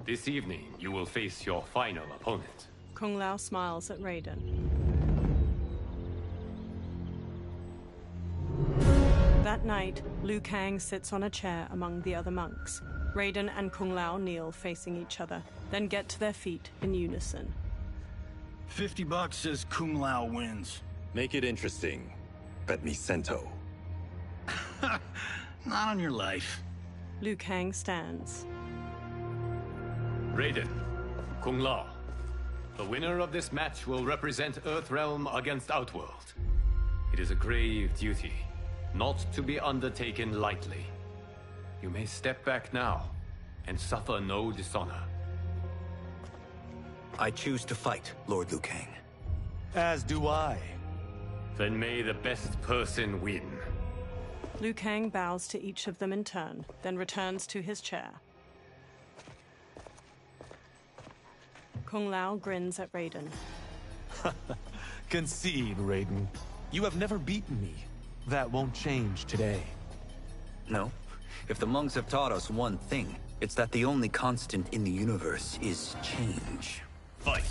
This evening, you will face your final opponent. Kung Lao smiles at Raiden. That night, Liu Kang sits on a chair among the other monks. Raiden and Kung Lao kneel facing each other, then get to their feet in unison. $50 says Kung Lao wins. Make it interesting. Bet me cento. Not on your life. Liu Kang stands. Raiden, Kung Lao. The winner of this match will represent Earthrealm against Outworld. It is a grave duty, not to be undertaken lightly. You may step back now and suffer no dishonor. I choose to fight, Lord Liu Kang. As do I. Then may the best person win. Liu Kang bows to each of them in turn, then returns to his chair. Kung Lao grins at Raiden. Concede, Raiden. You have never beaten me. That won't change today. No. If the monks have taught us one thing, it's that the only constant in the universe is change. Fight!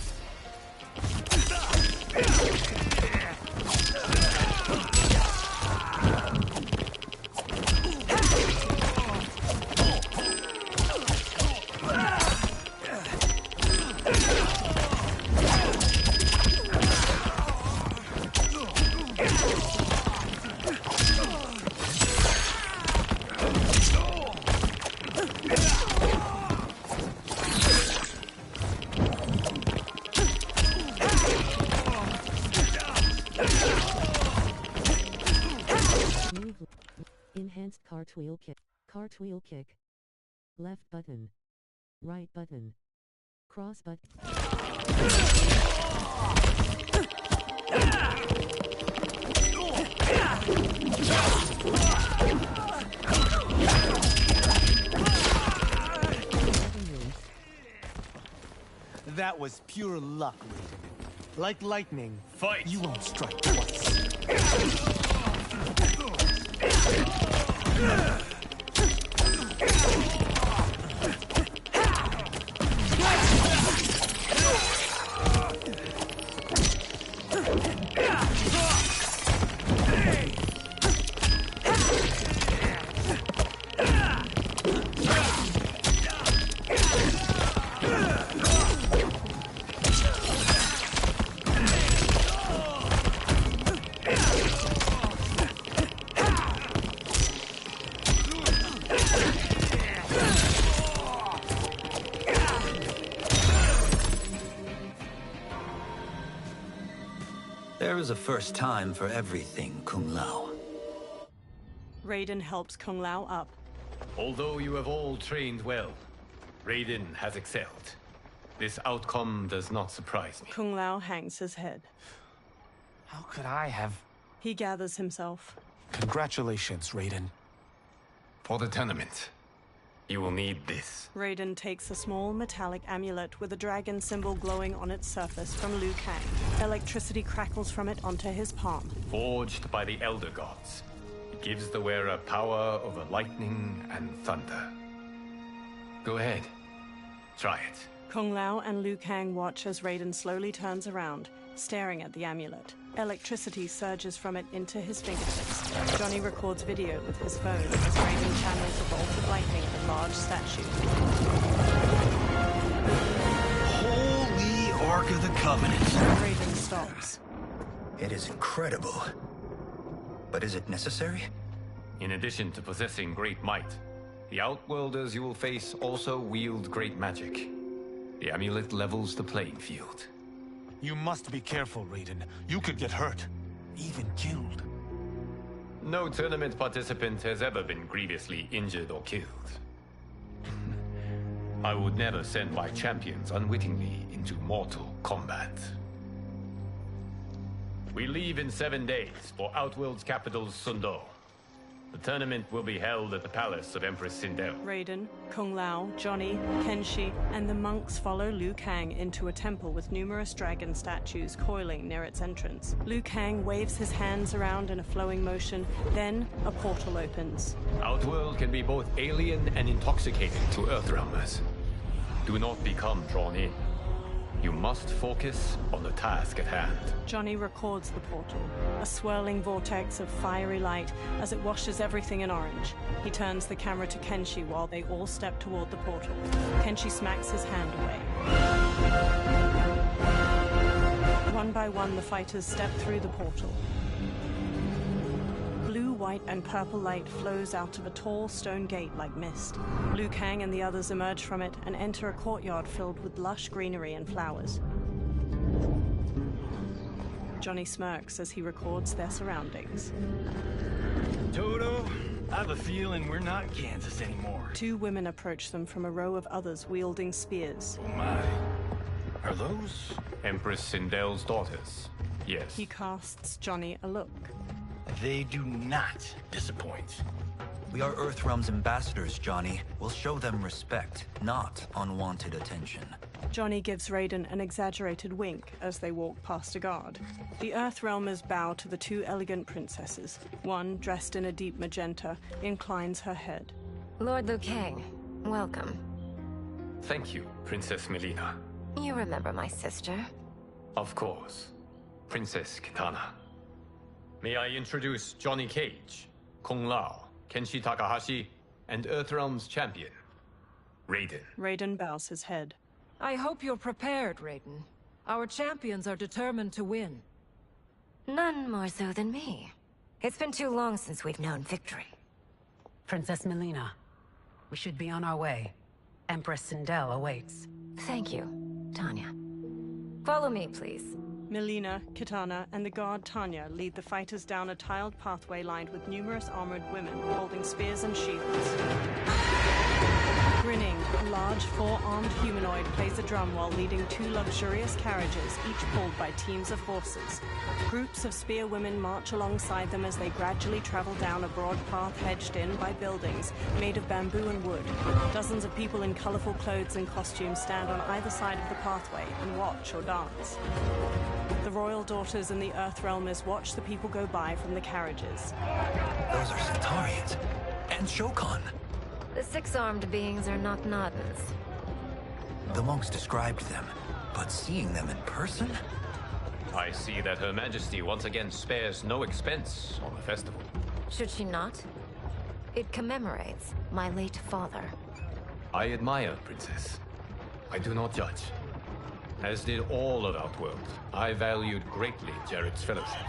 Enhanced cartwheel kick. Cartwheel kick. Left button. Right button. Cross button. That was pure luck, Raiden. Like lightning, fight! You won't strike twice. There is a first time for everything, Kung Lao. Raiden helps Kung Lao up. Although you have all trained well, Raiden has excelled. This outcome does not surprise me. Kung Lao hangs his head. How could I have He gathers himself. Congratulations, Raiden. For the tournament, you will need this. Raiden takes a small metallic amulet with a dragon symbol glowing on its surface from Liu Kang. Electricity crackles from it onto his palm. Forged by the Elder Gods, it gives the wearer power over lightning and thunder. Go ahead, try it. Kung Lao and Liu Kang watch as Raiden slowly turns around, staring at the amulet. Electricity surges from it into his fingertips. Johnny records video with his phone as Raiden channels a bolt of lightning at a large statue. Holy Ark of the Covenant! Raiden stops. It is incredible. But is it necessary? In addition to possessing great might, the Outworlders you will face also wield great magic. The amulet levels the playing field. You must be careful, Raiden. You could get hurt, even killed. No tournament participant has ever been grievously injured or killed. I would never send my champions unwittingly into mortal combat. We leave in 7 days for Outworld's capital, Sundo. The tournament will be held at the palace of Empress Sindel. Raiden, Kung Lao, Johnny, Kenshi, and the monks follow Liu Kang into a temple with numerous dragon statues coiling near its entrance. Liu Kang waves his hands around in a flowing motion, then a portal opens. Outworld can be both alien and intoxicating to Earthrealmers. Do not become drawn in. You must focus on the task at hand. Johnny records the portal, a swirling vortex of fiery light as it washes everything in orange. He turns the camera to Kenshi while they all step toward the portal. Kenshi smacks his hand away. One by one, the fighters step through the portal. Blue, white, and purple light flows out of a tall stone gate like mist. Liu Kang and the others emerge from it and enter a courtyard filled with lush greenery and flowers. Johnny smirks as he records their surroundings. Toto, I have a feeling we're not Kansas anymore. 2 women approach them from a row of others wielding spears. Oh my. Are those? Empress Sindel's daughters, yes. He casts Johnny a look. They do not disappoint. We are Earthrealm's ambassadors, Johnny. We'll show them respect, not unwanted attention. Johnny gives Raiden an exaggerated wink as they walk past a guard. The Earthrealmers bow to the 2 elegant princesses. One, dressed in a deep magenta, inclines her head. Lord Liu Kang, welcome. Thank you, Princess Melina. You remember my sister? Of course. Princess Kitana. May I introduce Johnny Cage, Kung Lao, Kenshi Takahashi, and Earthrealm's champion, Raiden. Raiden bows his head. I hope you're prepared, Raiden. Our champions are determined to win. None more so than me. It's been too long since we've known victory. Princess Melina, we should be on our way. Empress Sindel awaits. Thank you, Tanya. Follow me, please. Melina, Kitana, and the guard Tanya lead the fighters down a tiled pathway lined with numerous armored women holding spears and shields. Grinning, a large 4-armed humanoid plays a drum while leading 2 luxurious carriages, each pulled by teams of horses. Groups of spear women march alongside them as they gradually travel down a broad path hedged in by buildings made of bamboo and wood. Dozens of people in colorful clothes and costumes stand on either side of the pathway and watch or dance. The royal daughters and the Earthrealmers watch the people go by from the carriages. Those are Centaurians. And Shokan. The 6-armed beings are not Nodens. The monks described them, but seeing them in person? I see that Her Majesty once again spares no expense on the festival. Should she not? It commemorates my late father. I admire, Princess. I do not judge. As did all of Outworld, I valued greatly Jared's fellowship.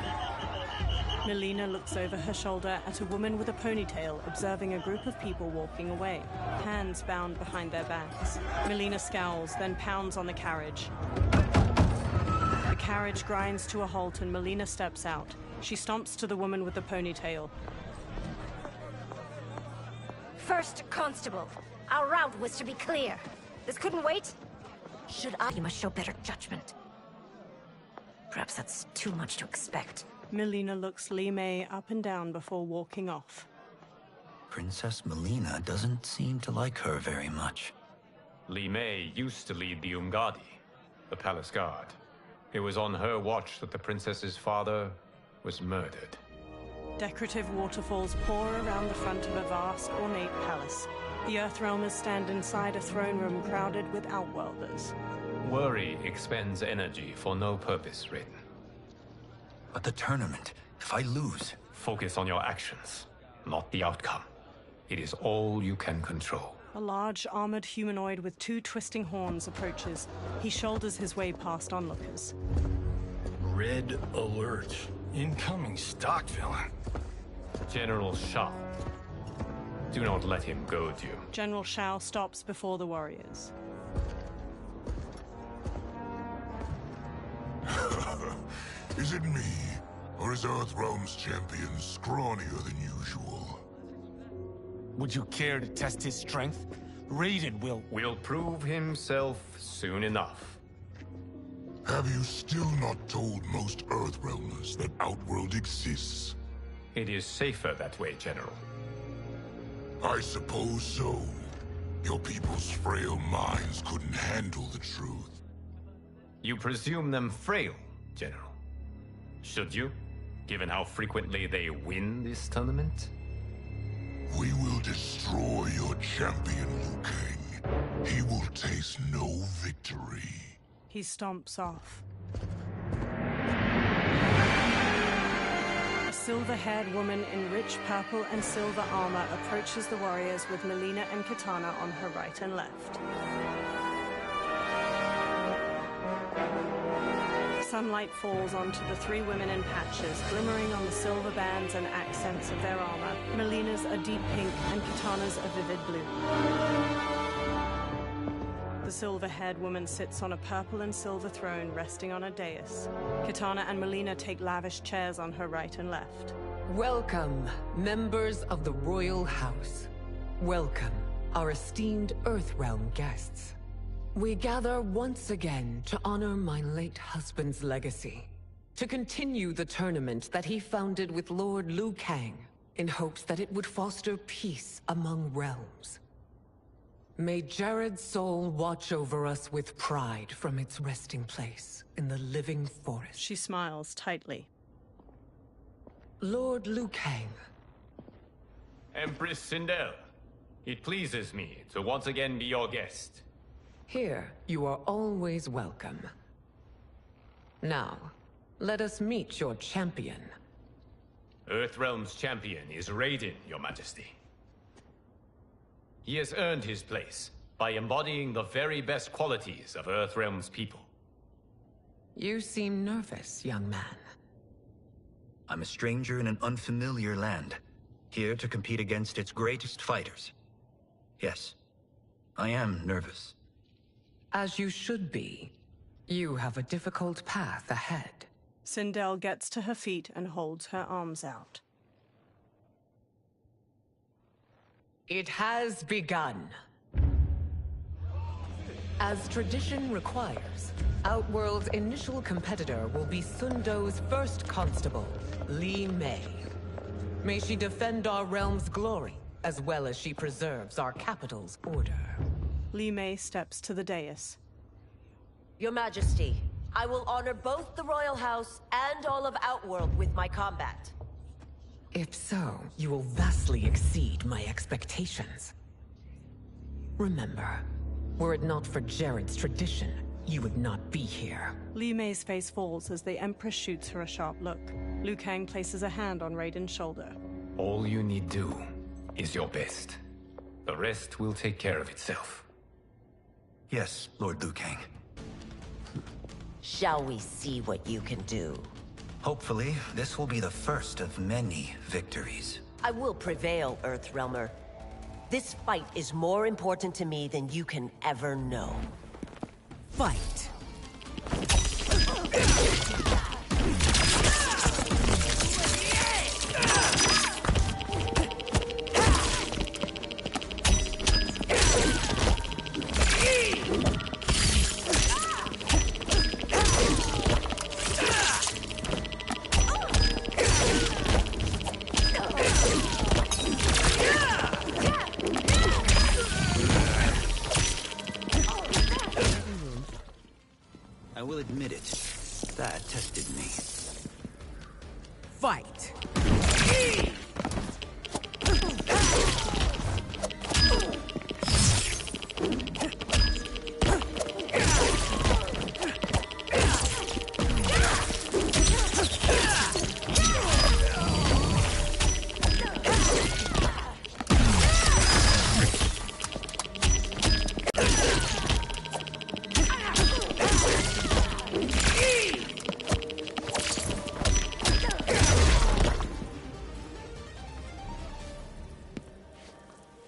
Melina looks over her shoulder at a woman with a ponytail observing a group of people walking away, hands bound behind their backs. Melina scowls, then pounds on the carriage. The carriage grinds to a halt and Melina steps out. She stomps to the woman with the ponytail. First Constable, our route was to be clear. This couldn't wait? You must show better judgment. Perhaps that's too much to expect. Melina looks Li Mei up and down before walking off. Princess Melina doesn't seem to like her very much. Li Mei used to lead the Umgadi, the palace guard. It was on her watch that the princess's father was murdered. Decorative waterfalls pour around the front of a vast, ornate palace. The Earthrealmers stand inside a throne room crowded with Outworlders. Worry expends energy for no purpose, Raiden. But the tournament, if I lose... Focus on your actions, not the outcome. It is all you can control. A large, armored humanoid with 2 twisting horns approaches. He shoulders his way past onlookers. Red alert. Incoming stock villain. General Shao. Do not let him goad you. General Shao stops before the warriors. Is it me, or is Earthrealm's champion scrawnier than usual? Would you care to test his strength? Raiden will prove himself soon enough. Have you still not told most Earthrealmers that Outworld exists? It is safer that way, General. I suppose so. Your people's frail minds couldn't handle the truth. You presume them frail, General. Should you, given how frequently they win this tournament? We will destroy your champion, Liu Kang. He will taste no victory. He stomps off. A silver-haired woman in rich purple and silver armor approaches the warriors with Melina and Kitana on her right and left. Sunlight falls onto the 3 women in patches, glimmering on the silver bands and accents of their armor. Melina's a deep pink and Kitana's a vivid blue. The silver-haired woman sits on a purple and silver throne resting on a dais. Kitana and Melina take lavish chairs on her right and left. Welcome, members of the Royal House. Welcome, our esteemed Earthrealm guests. We gather once again to honor my late husband's legacy, to continue the tournament that he founded with Lord Liu Kang, in hopes that it would foster peace among realms. May Jared's soul watch over us with pride from its resting place in the living forest. She smiles tightly. Lord Liu Kang. Empress Sindel, it pleases me to once again be your guest. Here, you are always welcome. Now, let us meet your champion. Earthrealm's champion is Raiden, Your Majesty. He has earned his place by embodying the very best qualities of Earthrealm's people. You seem nervous, young man. I'm a stranger in an unfamiliar land, here to compete against its greatest fighters. Yes, I am nervous. As you should be. You have a difficult path ahead. Sindel gets to her feet and holds her arms out. It has begun. As tradition requires, Outworld's initial competitor will be Sundo's first constable, Li Mei. May she defend our realm's glory, as well as she preserves our capital's order. Li Mei steps to the dais. Your Majesty, I will honor both the Royal House and all of Outworld with my combat. If so, you will vastly exceed my expectations. Remember, were it not for Jared's tradition, you would not be here. Li Mei's face falls as the Empress shoots her a sharp look. Liu Kang places a hand on Raiden's shoulder. All you need do is your best. The rest will take care of itself. Yes, Lord Liu Kang. Shall we see what you can do? Hopefully, this will be the first of many victories. I will prevail, Earthrealmer. This fight is more important to me than you can ever know. Fight! admit it. That tested me. Fight!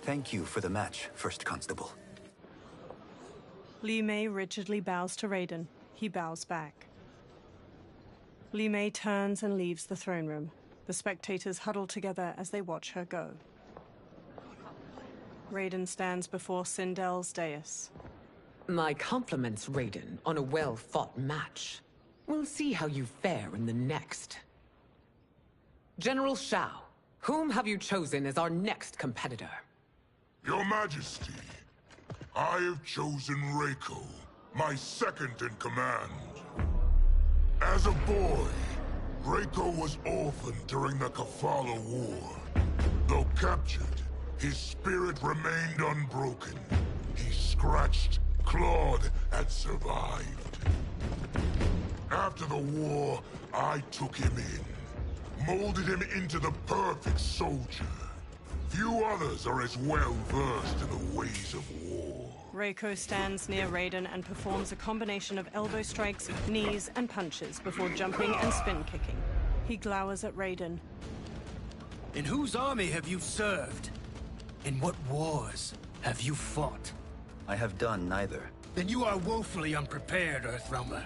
Thank you for the match, First Constable. Li Mei rigidly bows to Raiden. He bows back. Li Mei turns and leaves the throne room. The spectators huddle together as they watch her go. Raiden stands before Sindel's dais. My compliments, Raiden, on a well-fought match. We'll see how you fare in the next. General Shao, whom have you chosen as our next competitor? Your Majesty, I have chosen Reiko, my second in command. As a boy, Reiko was orphaned during the Kafala War. Though captured, his spirit remained unbroken. He scratched, clawed, and survived. After the war, I took him in, molded him into the perfect soldier. Few others are as well versed in the ways of war. Reiko stands near Raiden and performs a combination of elbow strikes, knees, and punches before jumping and spin kicking. He glowers at Raiden. In whose army have you served? In what wars have you fought? I have done neither. Then you are woefully unprepared, Earthrealmer.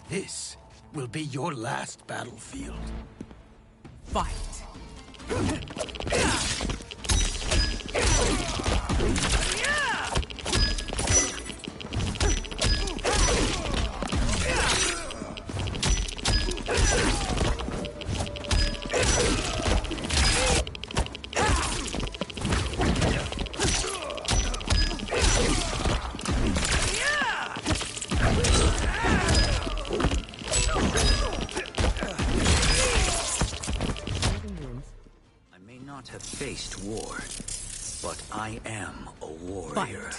This will be your last battlefield. Fight! Have faced war, but I am a warrior.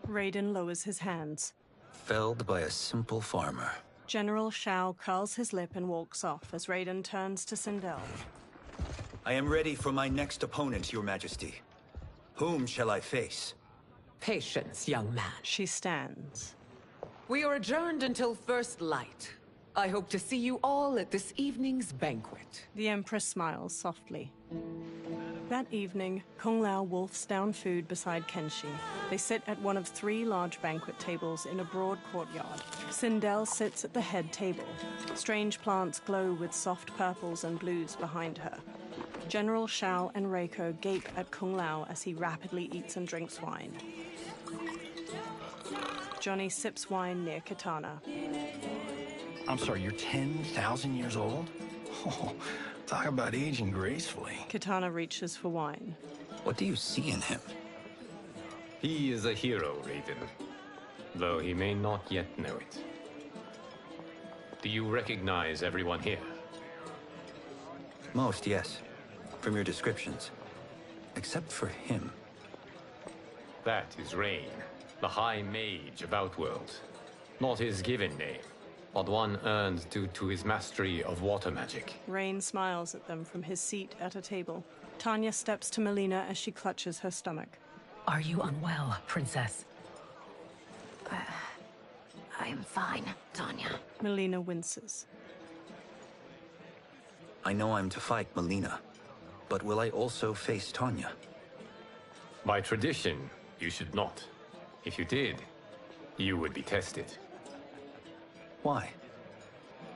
Raiden lowers his hands. Felled by a simple farmer. General Shao curls his lip and walks off as Raiden turns to Sindel. I am ready for my next opponent, Your Majesty. Whom shall I face? Patience, young man. She stands. We are adjourned until first light. I hope to see you all at this evening's banquet. The Empress smiles softly. That evening, Kung Lao wolfs down food beside Kenshi. They sit at one of 3 large banquet tables in a broad courtyard. Sindel sits at the head table. Strange plants glow with soft purples and blues behind her. General Shao and Reiko gape at Kung Lao as he rapidly eats and drinks wine. Johnny sips wine near Katana. I'm sorry, you're 10,000 years old? Oh, talk about aging gracefully. Katana reaches for wine. What do you see in him? He is a hero, Raiden, though he may not yet know it. Do you recognize everyone here? Most, yes. From your descriptions. Except for him. That is Rain, the High Mage of Outworld. Not his given name, but one earned due to his mastery of water magic. Rain smiles at them from his seat at a table. Tanya steps to Melina as she clutches her stomach. Are you unwell, Princess? I am fine, Tanya. Melina winces. I know I'm to fight Melina, But will I also face Tanya? By tradition, you should not. If you did, you would be tested. Why?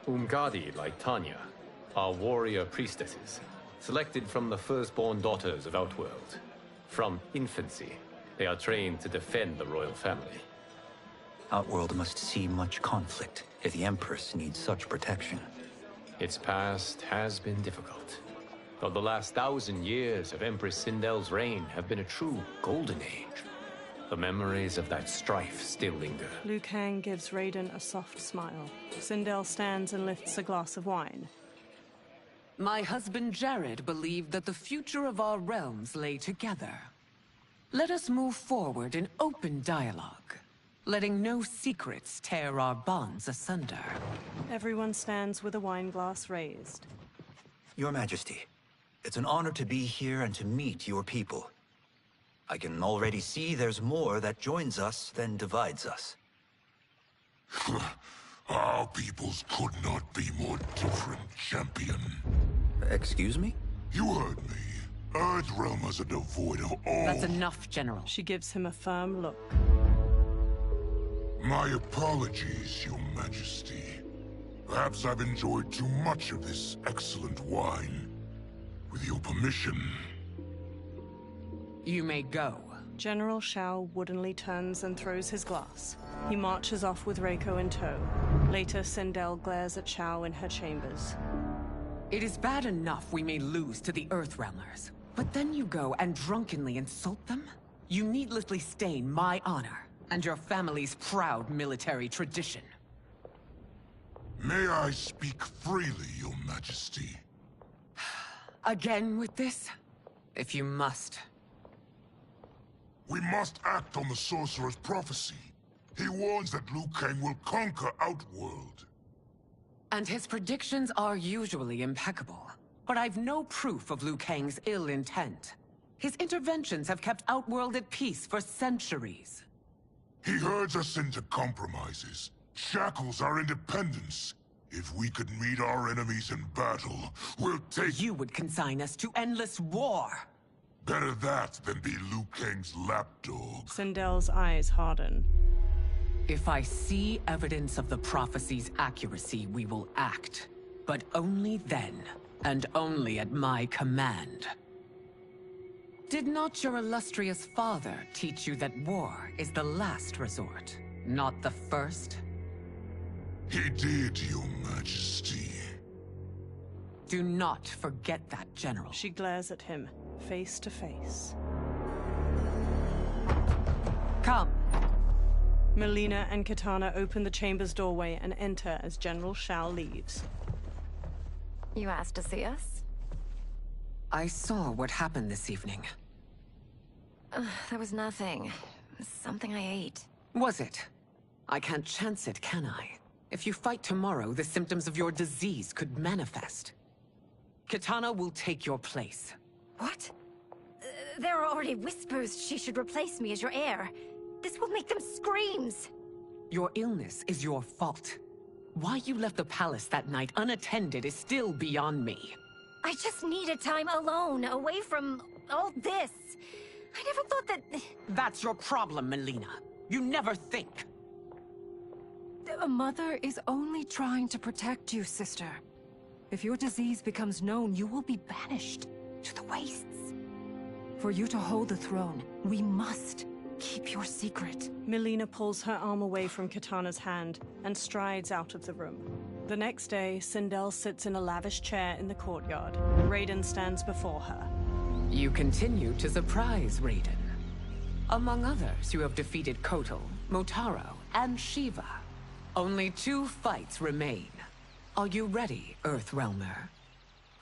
Umgadi, like Tanya, are warrior priestesses, selected from the firstborn daughters of Outworld. From infancy, they are trained to defend the royal family. Outworld must see much conflict if the Empress needs such protection. Its past has been difficult, though the last 1,000 years of Empress Sindel's reign have been a true golden age. The memories of that strife still linger. Liu Kang gives Raiden a soft smile. Sindel stands and lifts a glass of wine. My husband Jared believed that the future of our realms lay together. Let us move forward in open dialogue, letting no secrets tear our bonds asunder. Everyone stands with a wine glass raised. Your Majesty, it's an honor to be here and to meet your people. I can already see there's more that joins us than divides us. Our peoples could not be more different, champion. Excuse me? You heard me. Earthrealmers are devoid of all... That's enough, General. She gives him a firm look. My apologies, Your Majesty. Perhaps I've enjoyed too much of this excellent wine. With your permission... You may go. General Shao woodenly turns and throws his glass. He marches off with Reiko in tow. Later, Sindel glares at Shao in her chambers. It is bad enough we may lose to the Earthrealmers, but then you go and drunkenly insult them? You needlessly stain my honor and your family's proud military tradition. May I speak freely, Your Majesty? Again with this? If you must. We must act on the Sorcerer's prophecy. He warns that Liu Kang will conquer Outworld. And his predictions are usually impeccable. But I've no proof of Liu Kang's ill intent. His interventions have kept Outworld at peace for centuries. He herds us into compromises, shackles our independence. If we could meet our enemies in battle, we'll take... You would consign us to endless war! Better that than be Liu Kang's lapdog. Sindel's eyes harden. If I see evidence of the prophecy's accuracy, we will act. But only then, and only at my command. Did not your illustrious father teach you that war is the last resort, not the first? He did, Your Majesty. Do not forget that, General. She glares at him, face to face. Come. Melina and Katana open the chamber's doorway and enter as General Shao leaves. You asked to see us? I saw what happened this evening. That was nothing. It was something I ate. Was it? I can't chance it, can I? If you fight tomorrow, the symptoms of your disease could manifest. Katana will take your place. What? There are already whispers she should replace me as your heir. This will make them screams! Your illness is your fault. Why you left the palace that night unattended is still beyond me. I just needed time alone, away from all this. I never thought that... That's your problem, Melina. You never think. A mother is only trying to protect you, sister. If your disease becomes known, you will be banished to the wastes. For you to hold the throne, we must keep your secret. Melina pulls her arm away from Katana's hand and strides out of the room. The next day, Sindel sits in a lavish chair in the courtyard. Raiden stands before her. You continue to surprise Raiden. Among others, you have defeated Kotal, Motaro, and Shiva. Only 2 fights remain. Are you ready, Earthrealmer?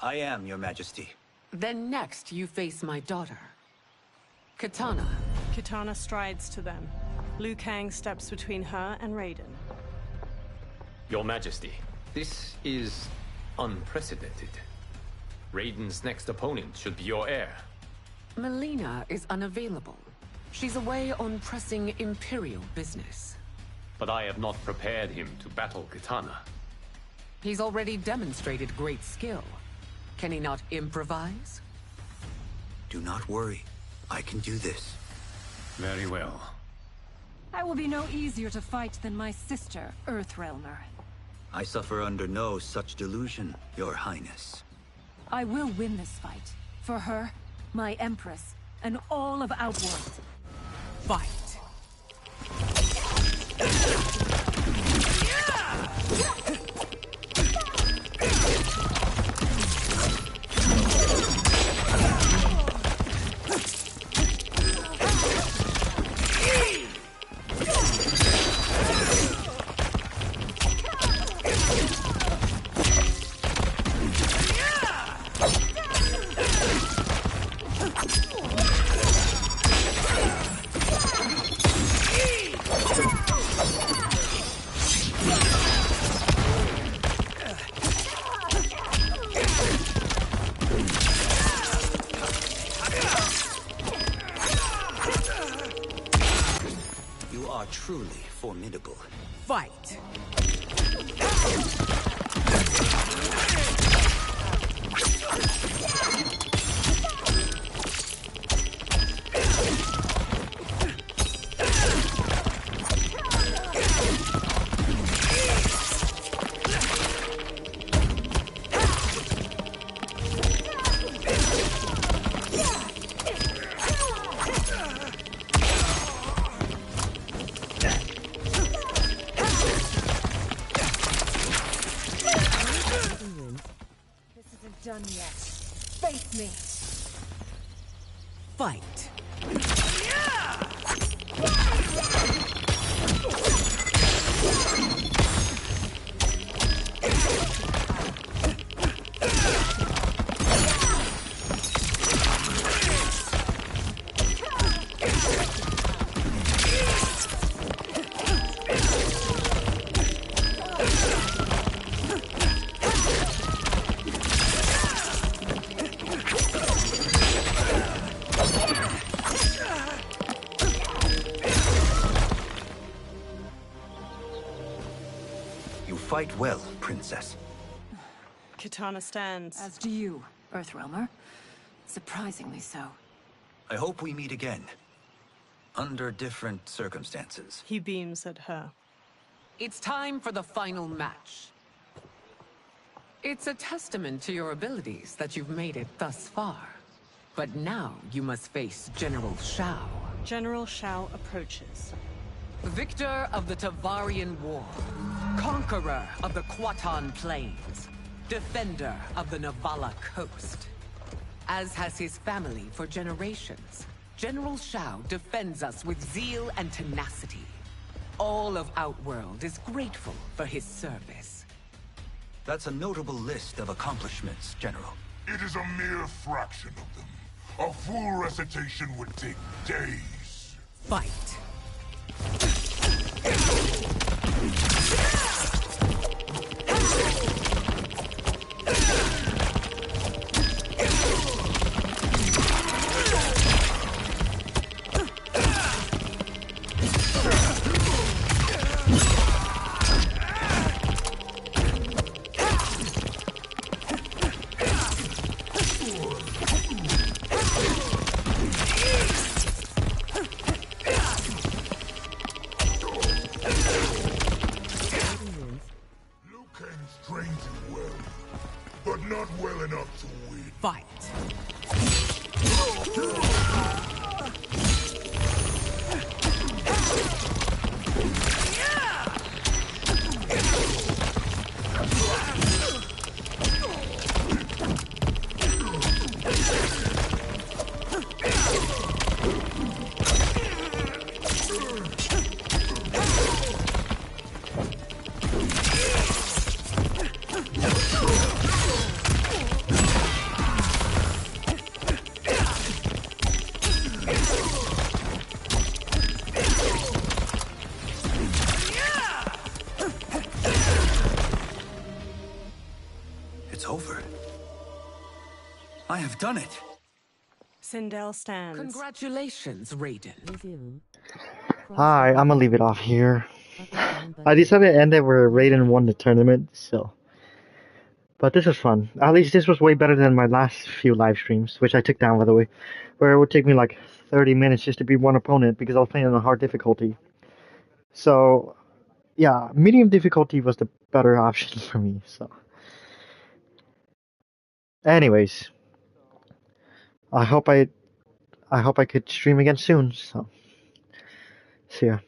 I am, Your Majesty. Then next, you face my daughter, Katana. Katana strides to them. Liu Kang steps between her and Raiden. Your Majesty, this is unprecedented. Raiden's next opponent should be your heir. Melina is unavailable. She's away on pressing Imperial business. But I have not prepared him to battle Katana. He's already demonstrated great skill. Can he not improvise? Do not worry. I can do this. Very well. I will be no easier to fight than my sister, Earthrealmer. I suffer under no such delusion, Your Highness. I will win this fight. For her, my Empress, and all of Outworld. Fight! You are truly formidable. Fight! Done yet. Face me. Fight! You fight well, Princess. Kitana stands. As do you, Earthrealmer. Surprisingly so. I hope we meet again. Under different circumstances. He beams at her. It's time for the final match. It's a testament to your abilities that you've made it thus far. But now you must face General Shao. General Shao approaches. Victor of the Tavarian War. Conqueror of the Quatan Plains. Defender of the Navala Coast. As has his family for generations, General Shao defends us with zeal and tenacity. All of Outworld is grateful for his service. That's a notable list of accomplishments, General. It is a mere fraction of them. A full recitation would take days. Fight! Fight! It's over. I have done it. Sindel stands. Congratulations, Raiden. Alright, I'm gonna leave it off here. I decided to end it where Raiden won the tournament, so But this was fun. At least this was way better than my last few live streams, which I took down, by the way, where it would take me like 30 minutes just to beat one opponent because I was playing on a hard difficulty. So, yeah, medium difficulty was the better option for me. So, anyways, I hope I could stream again soon. So, see ya.